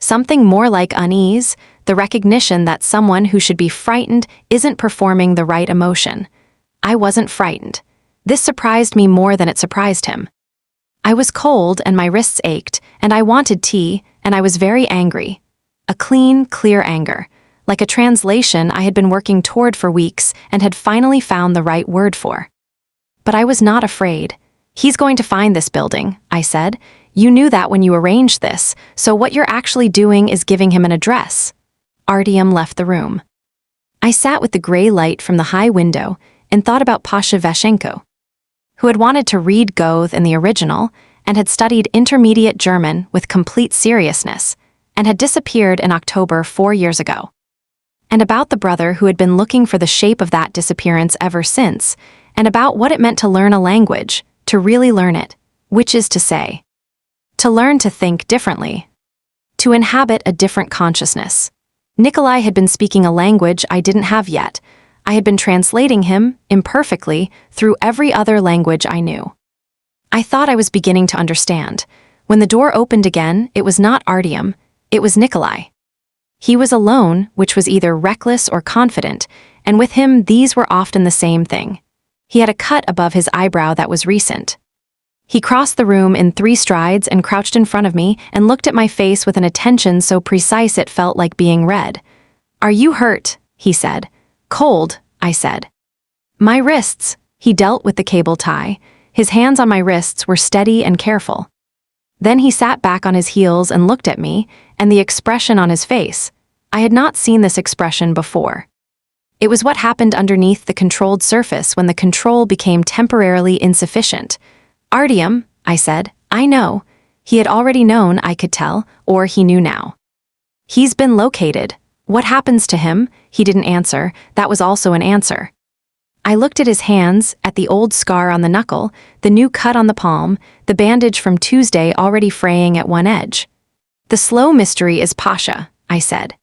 [SPEAKER 1] Something more like unease, the recognition that someone who should be frightened isn't performing the right emotion. I wasn't frightened. This surprised me more than it surprised him. I was cold and my wrists ached, and I wanted tea, and I was very angry. A clean, clear anger, like a translation I had been working toward for weeks and had finally found the right word for. But I was not afraid. "He's going to find this building," I said. "You knew that when you arranged this, so what you're actually doing is giving him an address." Artyom left the room. I sat with the gray light from the high window and thought about Pasha Vashenko, who had wanted to read Goethe in the original and had studied intermediate German with complete seriousness and had disappeared in October 4 years ago. And about the brother who had been looking for the shape of that disappearance ever since, and about what it meant to learn a language, to really learn it, which is to say, to learn to think differently, to inhabit a different consciousness. Nikolai had been speaking a language I didn't have yet. I had been translating him, imperfectly, through every other language I knew. I thought I was beginning to understand. When the door opened again, it was not Artyom, it was Nikolai. He was alone, which was either reckless or confident, and with him these were often the same thing. He had a cut above his eyebrow that was recent. He crossed the room in 3 strides and crouched in front of me and looked at my face with an attention so precise it felt like being read. "Are you hurt?" he said. "Cold," I said. "My wrists." He dealt with the cable tie. His hands on my wrists were steady and careful. Then he sat back on his heels and looked at me, and the expression on his face. I had not seen this expression before. It was what happened underneath the controlled surface when the control became temporarily insufficient. "Artyom," I said, "I know." He had already known, I could tell, or he knew now. "He's been located. What happens to him?" He didn't answer. That was also an answer. I looked at his hands, at the old scar on the knuckle, the new cut on the palm, the bandage from Tuesday already fraying at one edge. "The slow mystery is Pasha," I said.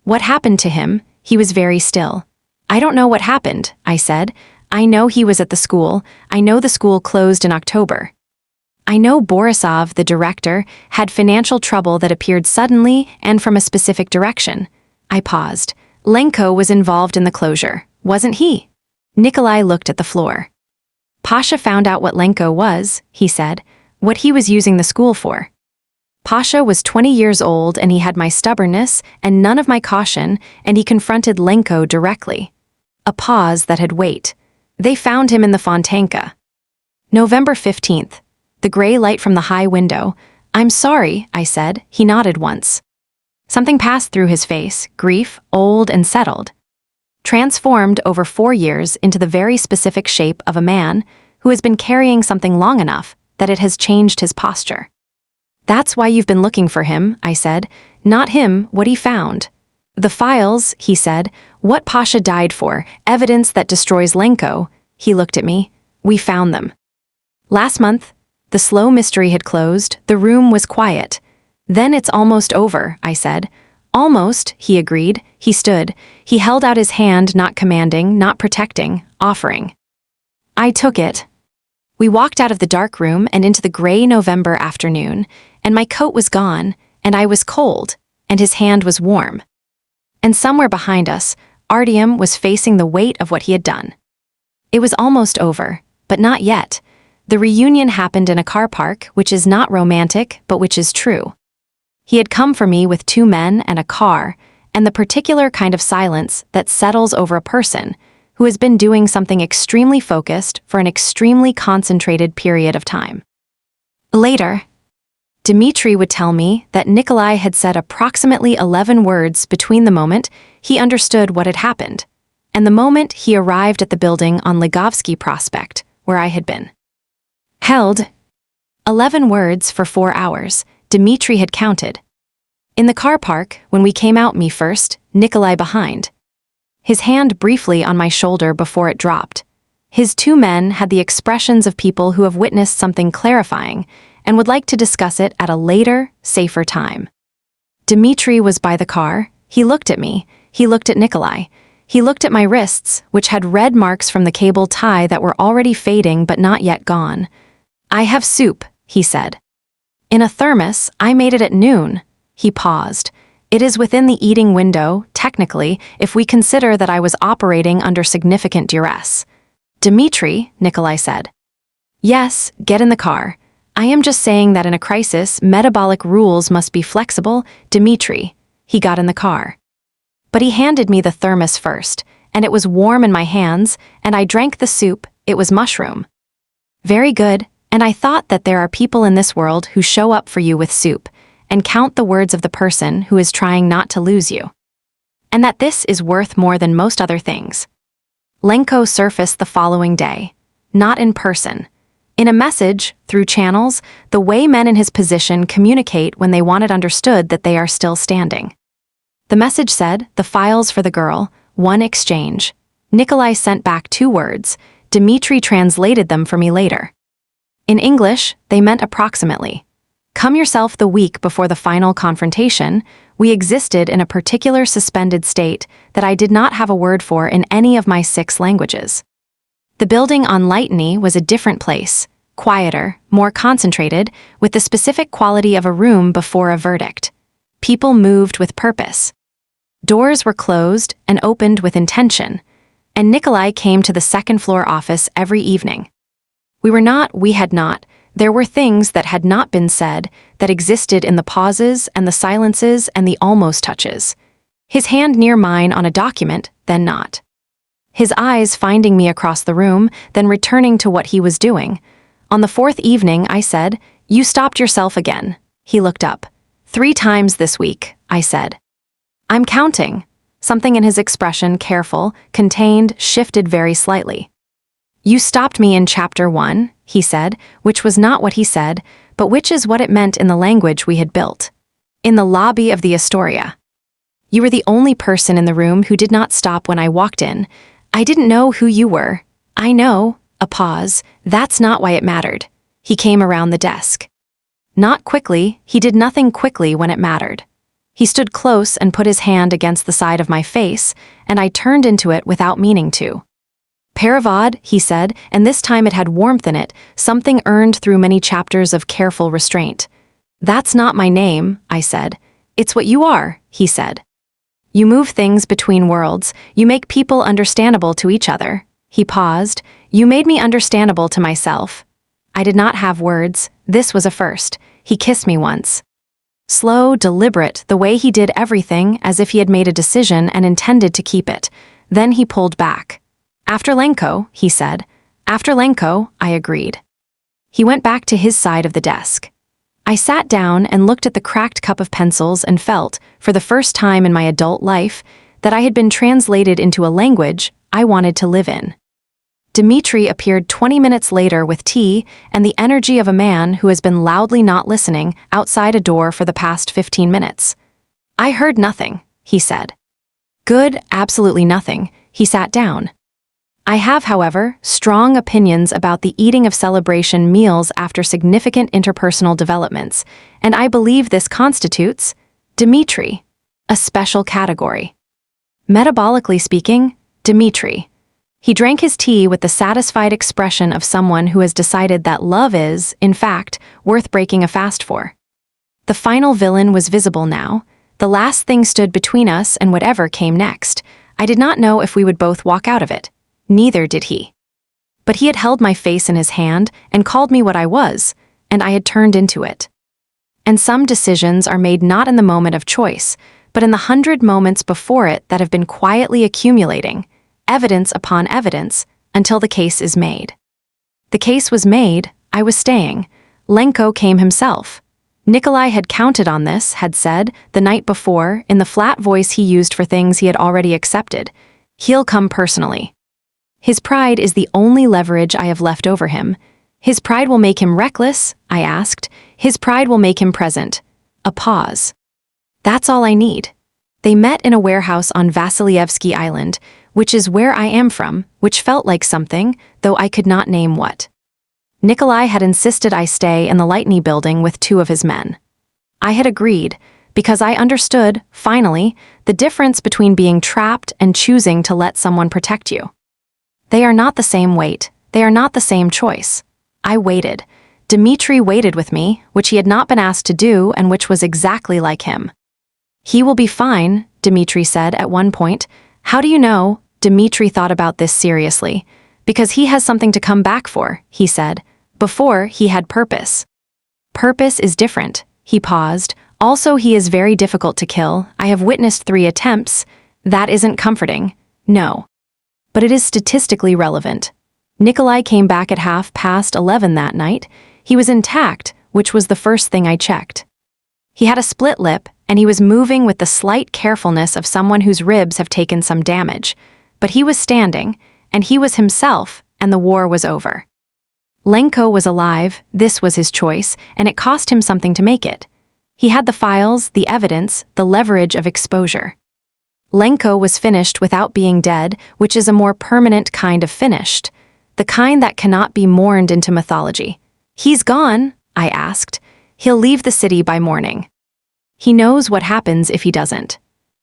[SPEAKER 1] "What happened to him?" He was very still. "I don't know what happened," I said. "I know he was at the school. I know the school closed in October. I know Borisov, the director, had financial trouble that appeared suddenly and from a specific direction." I paused. "Lenko was involved in the closure, wasn't he?" Nikolai looked at the floor. "Pasha found out what Lenko was," he said, "what he was using the school for. Pasha was 20 years old and he had my stubbornness and none of my caution, and he confronted Lenko directly." A pause that had weight. "They found him in the Fontanka." November 15th. The gray light from the high window. "I'm sorry," I said. He nodded once. Something passed through his face, grief, old and settled, transformed over 4 years into the very specific shape of a man who has been carrying something long enough that it has changed his posture. That's why you've been looking for him, I said. Not him, what he found. The files, he said. What Pasha died for, evidence that destroys Lenko. He looked at me. We found them. Last month, the slow mystery had closed, the room was quiet. Then it's almost over, I said. Almost, he agreed. He stood. He held out his hand, not commanding, not protecting, offering. I took it. We walked out of the dark room and into the gray November afternoon, and my coat was gone, and I was cold, and his hand was warm. And somewhere behind us, Artyom was facing the weight of what he had done. It was almost over, but not yet. The reunion happened in a car park, which is not romantic, but which is true. He had come for me with 2 men and a car, and the particular kind of silence that settles over a person who has been doing something extremely focused for an extremely concentrated period of time. Later, Dmitri would tell me that Nikolai had said approximately 11 words between the moment he understood what had happened and the moment he arrived at the building on Ligovsky Prospect, where I had been. Held. 11 words for 4 hours, Dmitri had counted. In the car park, when we came out, me first, Nikolai behind. His hand briefly on my shoulder before it dropped. His 2 men had the expressions of people who have witnessed something clarifying and would like to discuss it at a later, safer time. Dmitri was by the car. He looked at me. He looked at Nikolai. He looked at my wrists, which had red marks from the cable tie that were already fading but not yet gone. I have soup, he said. In a thermos, I made it at noon. He paused. It is within the eating window, technically, if we consider that I was operating under significant duress. Dmitri, Nikolai said. Yes, get in the car. I am just saying that in a crisis, metabolic rules must be flexible, Dmitri. He got in the car. But he handed me the thermos first, and it was warm in my hands, and I drank the soup. It was mushroom. Very good, and I thought that there are people in this world who show up for you with soup, and count the words of the person who is trying not to lose you. And that this is worth more than most other things. Lenko surfaced the following day. Not in person. In a message, through channels, the way men in his position communicate when they want it understood that they are still standing. The message said, the files for the girl, 1 exchange. Nikolai sent back 2 words. Dmitri translated them for me later. In English, they meant approximately. Come yourself the week before the final confrontation, we existed in a particular suspended state that I did not have a word for in any of my 6 languages. The building on Lightney was a different place, quieter, more concentrated, with the specific quality of a room before a verdict. People moved with purpose. Doors were closed and opened with intention, and Nikolai came to the 2nd floor office every evening. We had not. There were things that had not been said that existed in the pauses and the silences and the almost touches. His hand near mine on a document, then not. His eyes finding me across the room, then returning to what he was doing. On the 4th evening, I said, you stopped yourself again. He looked up. 3 times this week, I said. I'm counting. Something in his expression, careful, contained, shifted very slightly. You stopped me in chapter 1, he said, which was not what he said, but which is what it meant in the language we had built. In the lobby of the Astoria. You were the only person in the room who did not stop when I walked in. I didn't know who you were. I know. A pause. That's not why it mattered. He came around the desk. Not quickly. He did nothing quickly when it mattered. He stood close and put his hand against the side of my face, and I turned into it without meaning to. Paravad, he said, and this time it had warmth in it, something earned through many chapters of careful restraint. That's not my name, I said. It's what you are, he said. You move things between worlds, you make people understandable to each other. He paused. You made me understandable to myself. I did not have words. This was a first. He kissed me once. Slow, deliberate, the way he did everything as if he had made a decision and intended to keep it. Then he pulled back. After Lenko, he said. After Lenko, I agreed. He went back to his side of the desk. I sat down and looked at the cracked cup of pencils and felt, for the first time in my adult life, that I had been translated into a language I wanted to live in. Dmitri appeared 20 minutes later with tea and the energy of a man who has been loudly not listening outside a door for the past 15 minutes. I heard nothing, he said. Good, absolutely nothing. He sat down. I have, however, strong opinions about the eating of celebration meals after significant interpersonal developments, and I believe this constitutes, Dmitri, a special category. Metabolically speaking, Dmitri. He drank his tea with the satisfied expression of someone who has decided that love is, in fact, worth breaking a fast for. The final villain was visible now. The last thing stood between us and whatever came next. I did not know if we would both walk out of it. Neither did he. But he had held my face in his hand and called me what I was, and I had turned into it. And some decisions are made not in the moment of choice, but in the 100 moments before it that have been quietly accumulating, evidence upon evidence, until the case is made. The case was made, I was staying. Lenko came himself. Nikolai had counted on this, had said, the night before, in the flat voice he used for things he had already accepted. He'll come personally. His pride is the only leverage I have left over him. His pride will make him reckless, I asked. His pride will make him present. A pause. That's all I need. They met in a warehouse on Vasilyevsky Island, which is where I am from, which felt like something, though I could not name what. Nikolai had insisted I stay in the Lightning building with 2 of his men. I had agreed, because I understood, finally, the difference between being trapped and choosing to let someone protect you. They are not the same weight, they are not the same choice. I waited. Dmitri waited with me, which he had not been asked to do and which was exactly like him. He will be fine, Dmitri said at one point. How do you know? Dmitri thought about this seriously. Because he has something to come back for, he said. Before, he had purpose. Purpose is different. He paused. Also, he is very difficult to kill. I have witnessed 3 attempts. That isn't comforting. No. But it is statistically relevant. Nikolai came back at 11:30 that night. He was intact, which was the first thing I checked. He had a split lip, and he was moving with the slight carefulness of someone whose ribs have taken some damage. But he was standing, and he was himself, and the war was over. Lenko was alive, this was his choice, and it cost him something to make it. He had the files, the evidence, the leverage of exposure. Lenko was finished without being dead, which is a more permanent kind of finished, the kind that cannot be mourned into mythology. He's gone, I asked. He'll leave the city by morning. He knows what happens if he doesn't.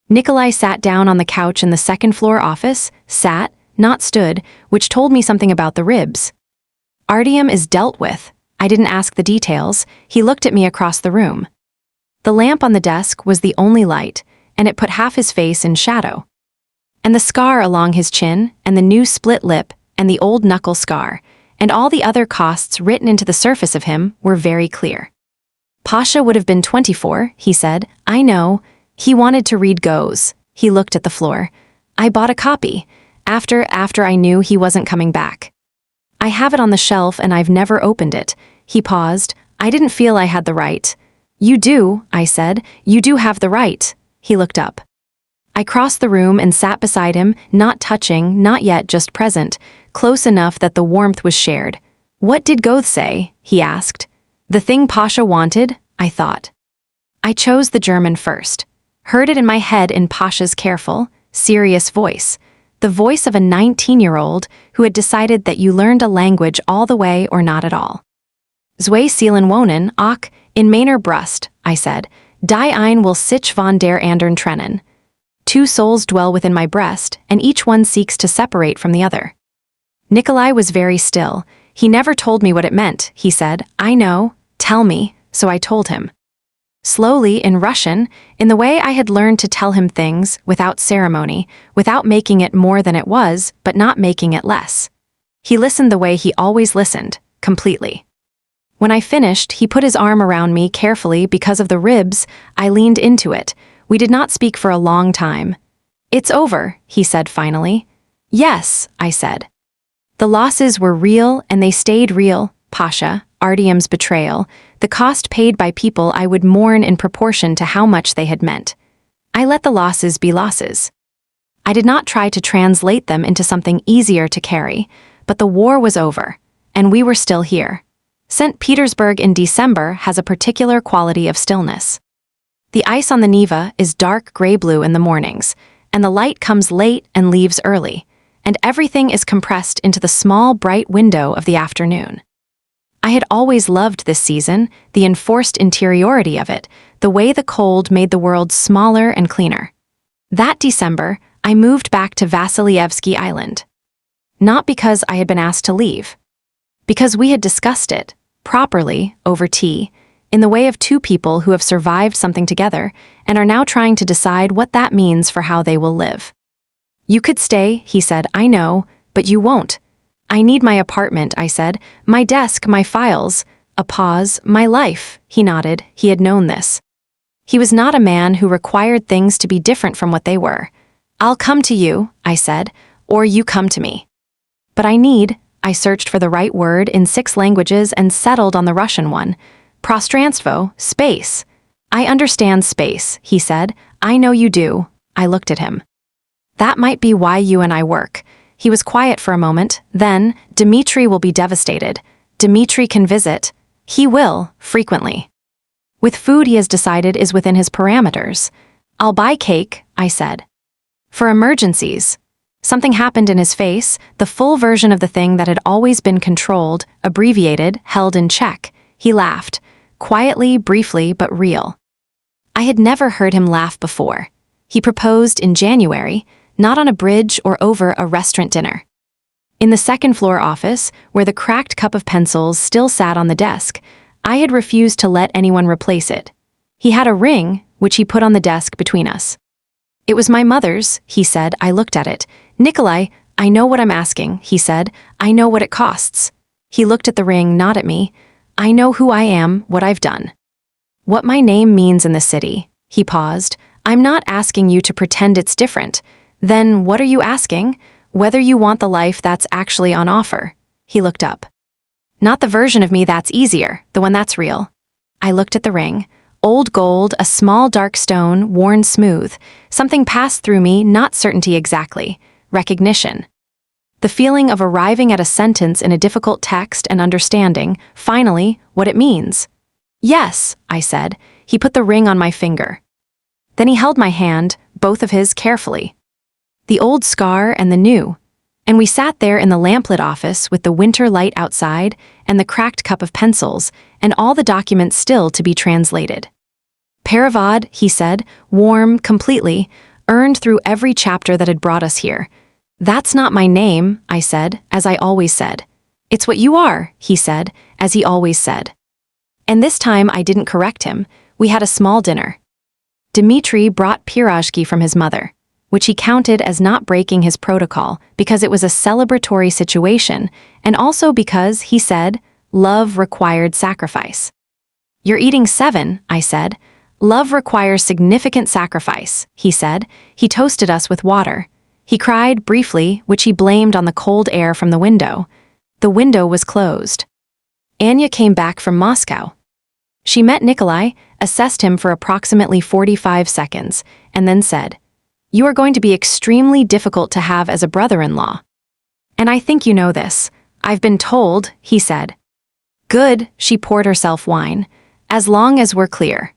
[SPEAKER 1] Nikolai sat down on the couch in the second-floor office, sat, not stood, which told me something about the ribs. Artyom is dealt with. I didn't ask the details. He looked at me across the room. The lamp on the desk was the only light, and it put half his face in shadow. And the scar along his chin, and the new split lip, and the old knuckle scar, and all the other costs written into the surface of him were very clear. Pasha would have been 24, he said. I know. He wanted to read Goes. He looked at the floor. I bought a copy. After I knew he wasn't coming back. I have it on the shelf and I've never opened it. He paused. I didn't feel I had the right. You do, I said. You do have the right. He looked up. I crossed the room and sat beside him, not touching, not yet just present, close enough that the warmth was shared. What did Goethe say? He asked. The thing Pasha wanted, I thought. I chose the German first. Heard it in my head in Pasha's careful, serious voice. The voice of a 19-year-old who had decided that you learned a language all the way or not at all. Zwei Seelen wohnen, auch, in meiner Brust, I said. Die ein will sich von der andern trennen. 2 souls dwell within my breast, and each one seeks to separate from the other. Nikolai was very still. He never told me what it meant, he said. I know, tell me, so I told him. Slowly, in Russian, in the way I had learned to tell him things, without ceremony, without making it more than it was, but not making it less. He listened the way he always listened, completely. When I finished, he put his arm around me carefully because of the ribs. I leaned into it. We did not speak for a long time. It's over, he said finally. Yes, I said. The losses were real and they stayed real, Pasha, Artyom's betrayal, the cost paid by people I would mourn in proportion to how much they had meant. I let the losses be losses. I did not try to translate them into something easier to carry, but the war was over, and we were still here. St. Petersburg in December has a particular quality of stillness. The ice on the Neva is dark gray-blue in the mornings, and the light comes late and leaves early, and everything is compressed into the small, bright window of the afternoon. I had always loved this season, the enforced interiority of it, the way the cold made the world smaller and cleaner. That December, I moved back to Vasilyevsky Island. Not because I had been asked to leave. Because we had discussed it, properly, over tea, in the way of two people who have survived something together and are now trying to decide what that means for how they will live. You could stay, he said, I know, but you won't. I need my apartment, I said, my desk, my files. A pause, my life, he nodded, he had known this. He was not a man who required things to be different from what they were. I'll come to you, I said, or you come to me. But I searched for the right word in 6 languages and settled on the Russian one. Prostranstvo, space. I understand space, he said. I know you do. I looked at him. That might be why you and I work. He was quiet for a moment. Then, Dmitri will be devastated. Dmitri can visit. He will, frequently. With food he has decided is within his parameters. I'll buy cake, I said. For emergencies. Something happened in his face, the full version of the thing that had always been controlled, abbreviated, held in check. He laughed. Quietly, briefly, but real. I had never heard him laugh before. He proposed in January, not on a bridge or over a restaurant dinner. In the second-floor office, where the cracked cup of pencils still sat on the desk, I had refused to let anyone replace it. He had a ring, which he put on the desk between us. It was my mother's, he said. I looked at it. Nikolai, I know what I'm asking, he said. I know what it costs. He looked at the ring, not at me. I know who I am, what I've done. What my name means in the city. He paused. I'm not asking you to pretend it's different. Then what are you asking? Whether you want the life that's actually on offer. He looked up. Not the version of me that's easier, the one that's real. I looked at the ring. Old gold, a small dark stone, worn smooth. Something passed through me, not certainty exactly. Recognition. The feeling of arriving at a sentence in a difficult text and understanding, finally, what it means. Yes, I said. He put the ring on my finger. Then he held my hand, both of his, carefully. The old scar and the new. And we sat there in the lamplit office with the winter light outside and the cracked cup of pencils and all the documents still to be translated. Perevod, he said, warm, completely, earned through every chapter that had brought us here. That's not my name, I said, as I always said. It's what you are, he said, as he always said. And this time I didn't correct him. We had a small dinner. Dmitri brought pirozhki from his mother, which he counted as not breaking his protocol because it was a celebratory situation, and also because, he said, love required sacrifice. You're eating 7, I said. Love requires significant sacrifice, he said. He toasted us with water. He cried briefly, which he blamed on the cold air from the window. The window was closed. Anya came back from Moscow. She met Nikolai, assessed him for approximately 45 seconds, and then said, You are going to be extremely difficult to have as a brother-in-law. And I think you know this. I've been told, he said. Good, she poured herself wine. As long as we're clear.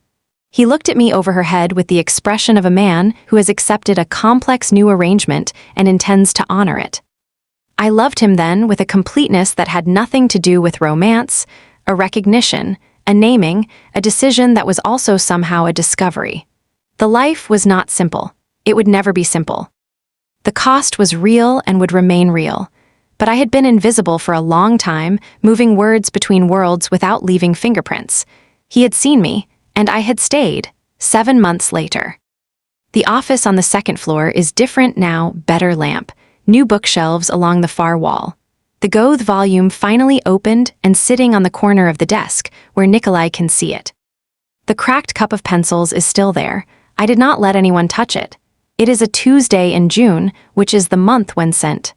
[SPEAKER 1] He looked at me over her head with the expression of a man who has accepted a complex new arrangement and intends to honor it. I loved him then with a completeness that had nothing to do with romance, a recognition, a naming, a decision that was also somehow a discovery. The life was not simple. It would never be simple. The cost was real and would remain real. But I had been invisible for a long time, moving words between worlds without leaving fingerprints. He had seen me, and I had stayed, 7 months later. The office on the second floor is different now, better lamp, new bookshelves along the far wall. The Goethe volume finally opened and sitting on the corner of the desk, where Nikolai can see it. The cracked cup of pencils is still there. I did not let anyone touch it. It is a Tuesday in June, which is the month when sent.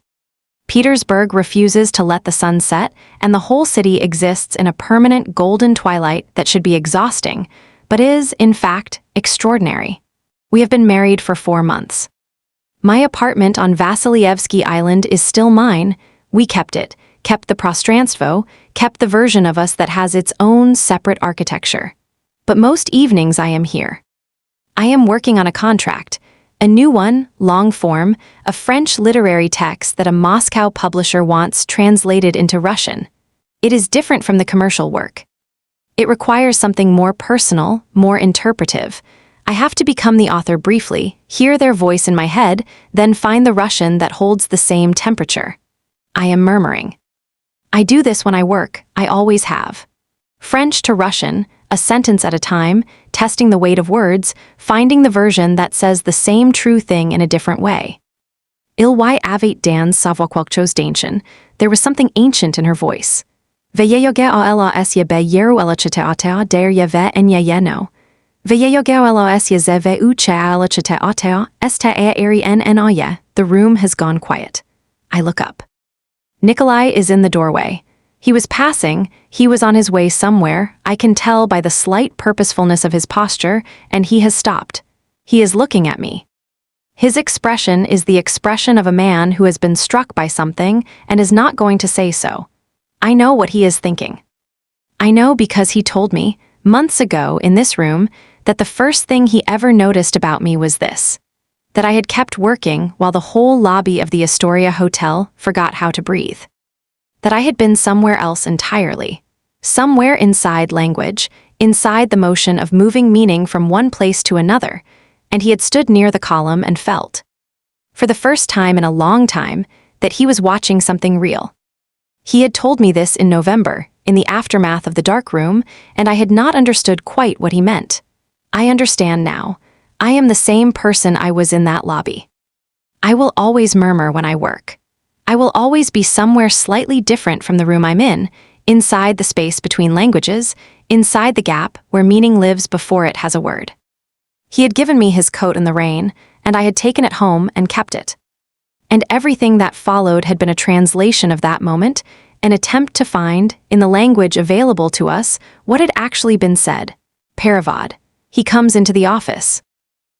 [SPEAKER 1] Petersburg refuses to let the sun set, and the whole city exists in a permanent golden twilight that should be exhausting, but is, in fact, extraordinary. We have been married for 4 months. My apartment on Vasilyevsky Island is still mine. We kept it, kept the prostranstvo, kept the version of us that has its own separate architecture. But most evenings I am here. I am working on a contract, a new one, long form, a French literary text that a Moscow publisher wants translated into Russian. It is different from the commercial work. It requires something more personal, more interpretive. I have to become the author briefly, hear their voice in my head, then find the Russian that holds the same temperature. I am murmuring. I do this when I work, I always have. French to Russian, a sentence at a time, testing the weight of words, finding the version that says the same true thing in a different way. Ilwy avate dan savoir-quelqu'chose d'ancien, there was something ancient in her voice. Veyeyoge ala esye be yeru elachete atea der yeve enye yeno. Veyeyoge ala esye zeve uche elachete atea este e eri en aye. The room has gone quiet. I look up. Nikolai is in the doorway. He was passing, he was on his way somewhere, I can tell by the slight purposefulness of his posture, and he has stopped. He is looking at me. His expression is the expression of a man who has been struck by something and is not going to say so. I know what he is thinking. I know because he told me, months ago in this room, that the first thing he ever noticed about me was this: that I had kept working while the whole lobby of the Astoria Hotel forgot how to breathe. That I had been somewhere else entirely. Somewhere inside language, inside the motion of moving meaning from one place to another, and he had stood near the column and felt, for the first time in a long time, that he was watching something real. He had told me this in November, in the aftermath of the dark room, and I had not understood quite what he meant. I understand now. I am the same person I was in that lobby. I will always murmur when I work. I will always be somewhere slightly different from the room I'm in, inside the space between languages, inside the gap where meaning lives before it has a word. He had given me his coat in the rain, and I had taken it home and kept it. And everything that followed had been a translation of that moment, an attempt to find, in the language available to us, what had actually been said. Paravad. He comes into the office.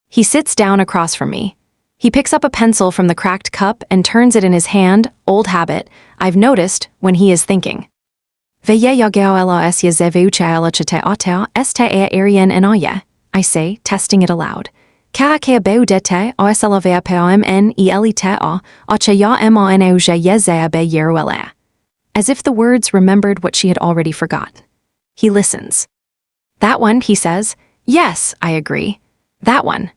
[SPEAKER 1] He sits down across from me. He picks up a pencil from the cracked cup and turns it in his hand, old habit, I've noticed, when he is thinking. I say, testing it aloud. As if the words remembered what she had already forgotten. He listens. That one, he says. Yes, I agree. That one.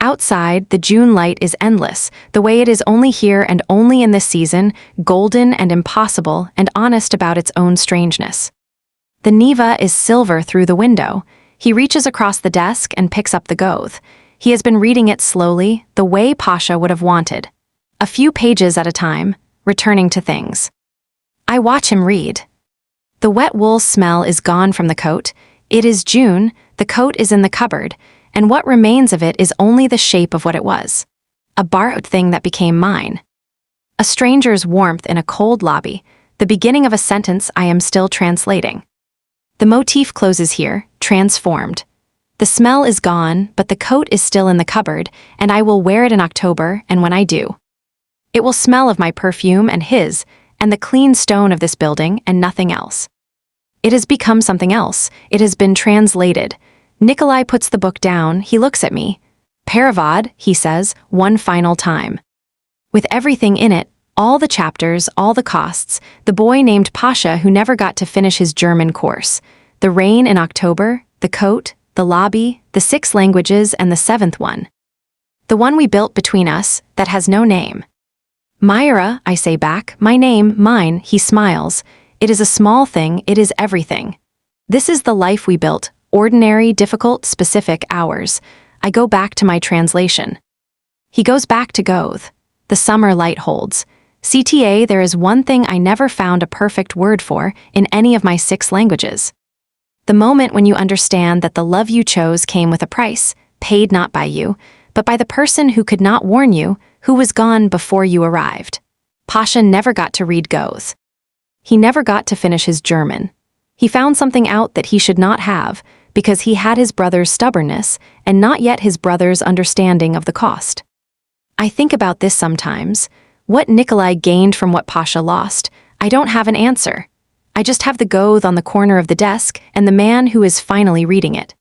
[SPEAKER 1] Outside, the June light is endless, the way it is only here and only in this season, golden and impossible and honest about its own strangeness. The Neva is silver through the window. He reaches across the desk and picks up the Goth. He has been reading it slowly, the way Pasha would have wanted. A few pages at a time, returning to things. I watch him read. The wet wool smell is gone from the coat. It is June, the coat is in the cupboard, and what remains of it is only the shape of what it was. A borrowed thing that became mine. A stranger's warmth in a cold lobby, the beginning of a sentence I am still translating. The motif closes here, transformed. The smell is gone, but the coat is still in the cupboard, and I will wear it in October, and when I do, it will smell of my perfume and his, and the clean stone of this building, and nothing else. It has become something else. It has been translated. Nikolai puts the book down, he looks at me. Paravad, he says, one final time. With everything in it, all the chapters, all the costs, the boy named Pasha who never got to finish his German course, the rain in October, the coat, the lobby, the 6 languages, and the 7th one. The one we built between us, that has no name. Myra, I say back, my name, mine, he smiles. It is a small thing, it is everything. This is the life we built, ordinary, difficult, specific hours. I go back to my translation. He goes back to Goth. The summer light holds. CTA, there is one thing I never found a perfect word for in any of my 6 languages. The moment when you understand that the love you chose came with a price, paid not by you, but by the person who could not warn you, who was gone before you arrived. Pasha never got to read Goethe. He never got to finish his German. He found something out that he should not have because he had his brother's stubbornness and not yet his brother's understanding of the cost. I think about this sometimes. What Nikolai gained from what Pasha lost, I don't have an answer. I just have the Goethe on the corner of the desk and the man who is finally reading it.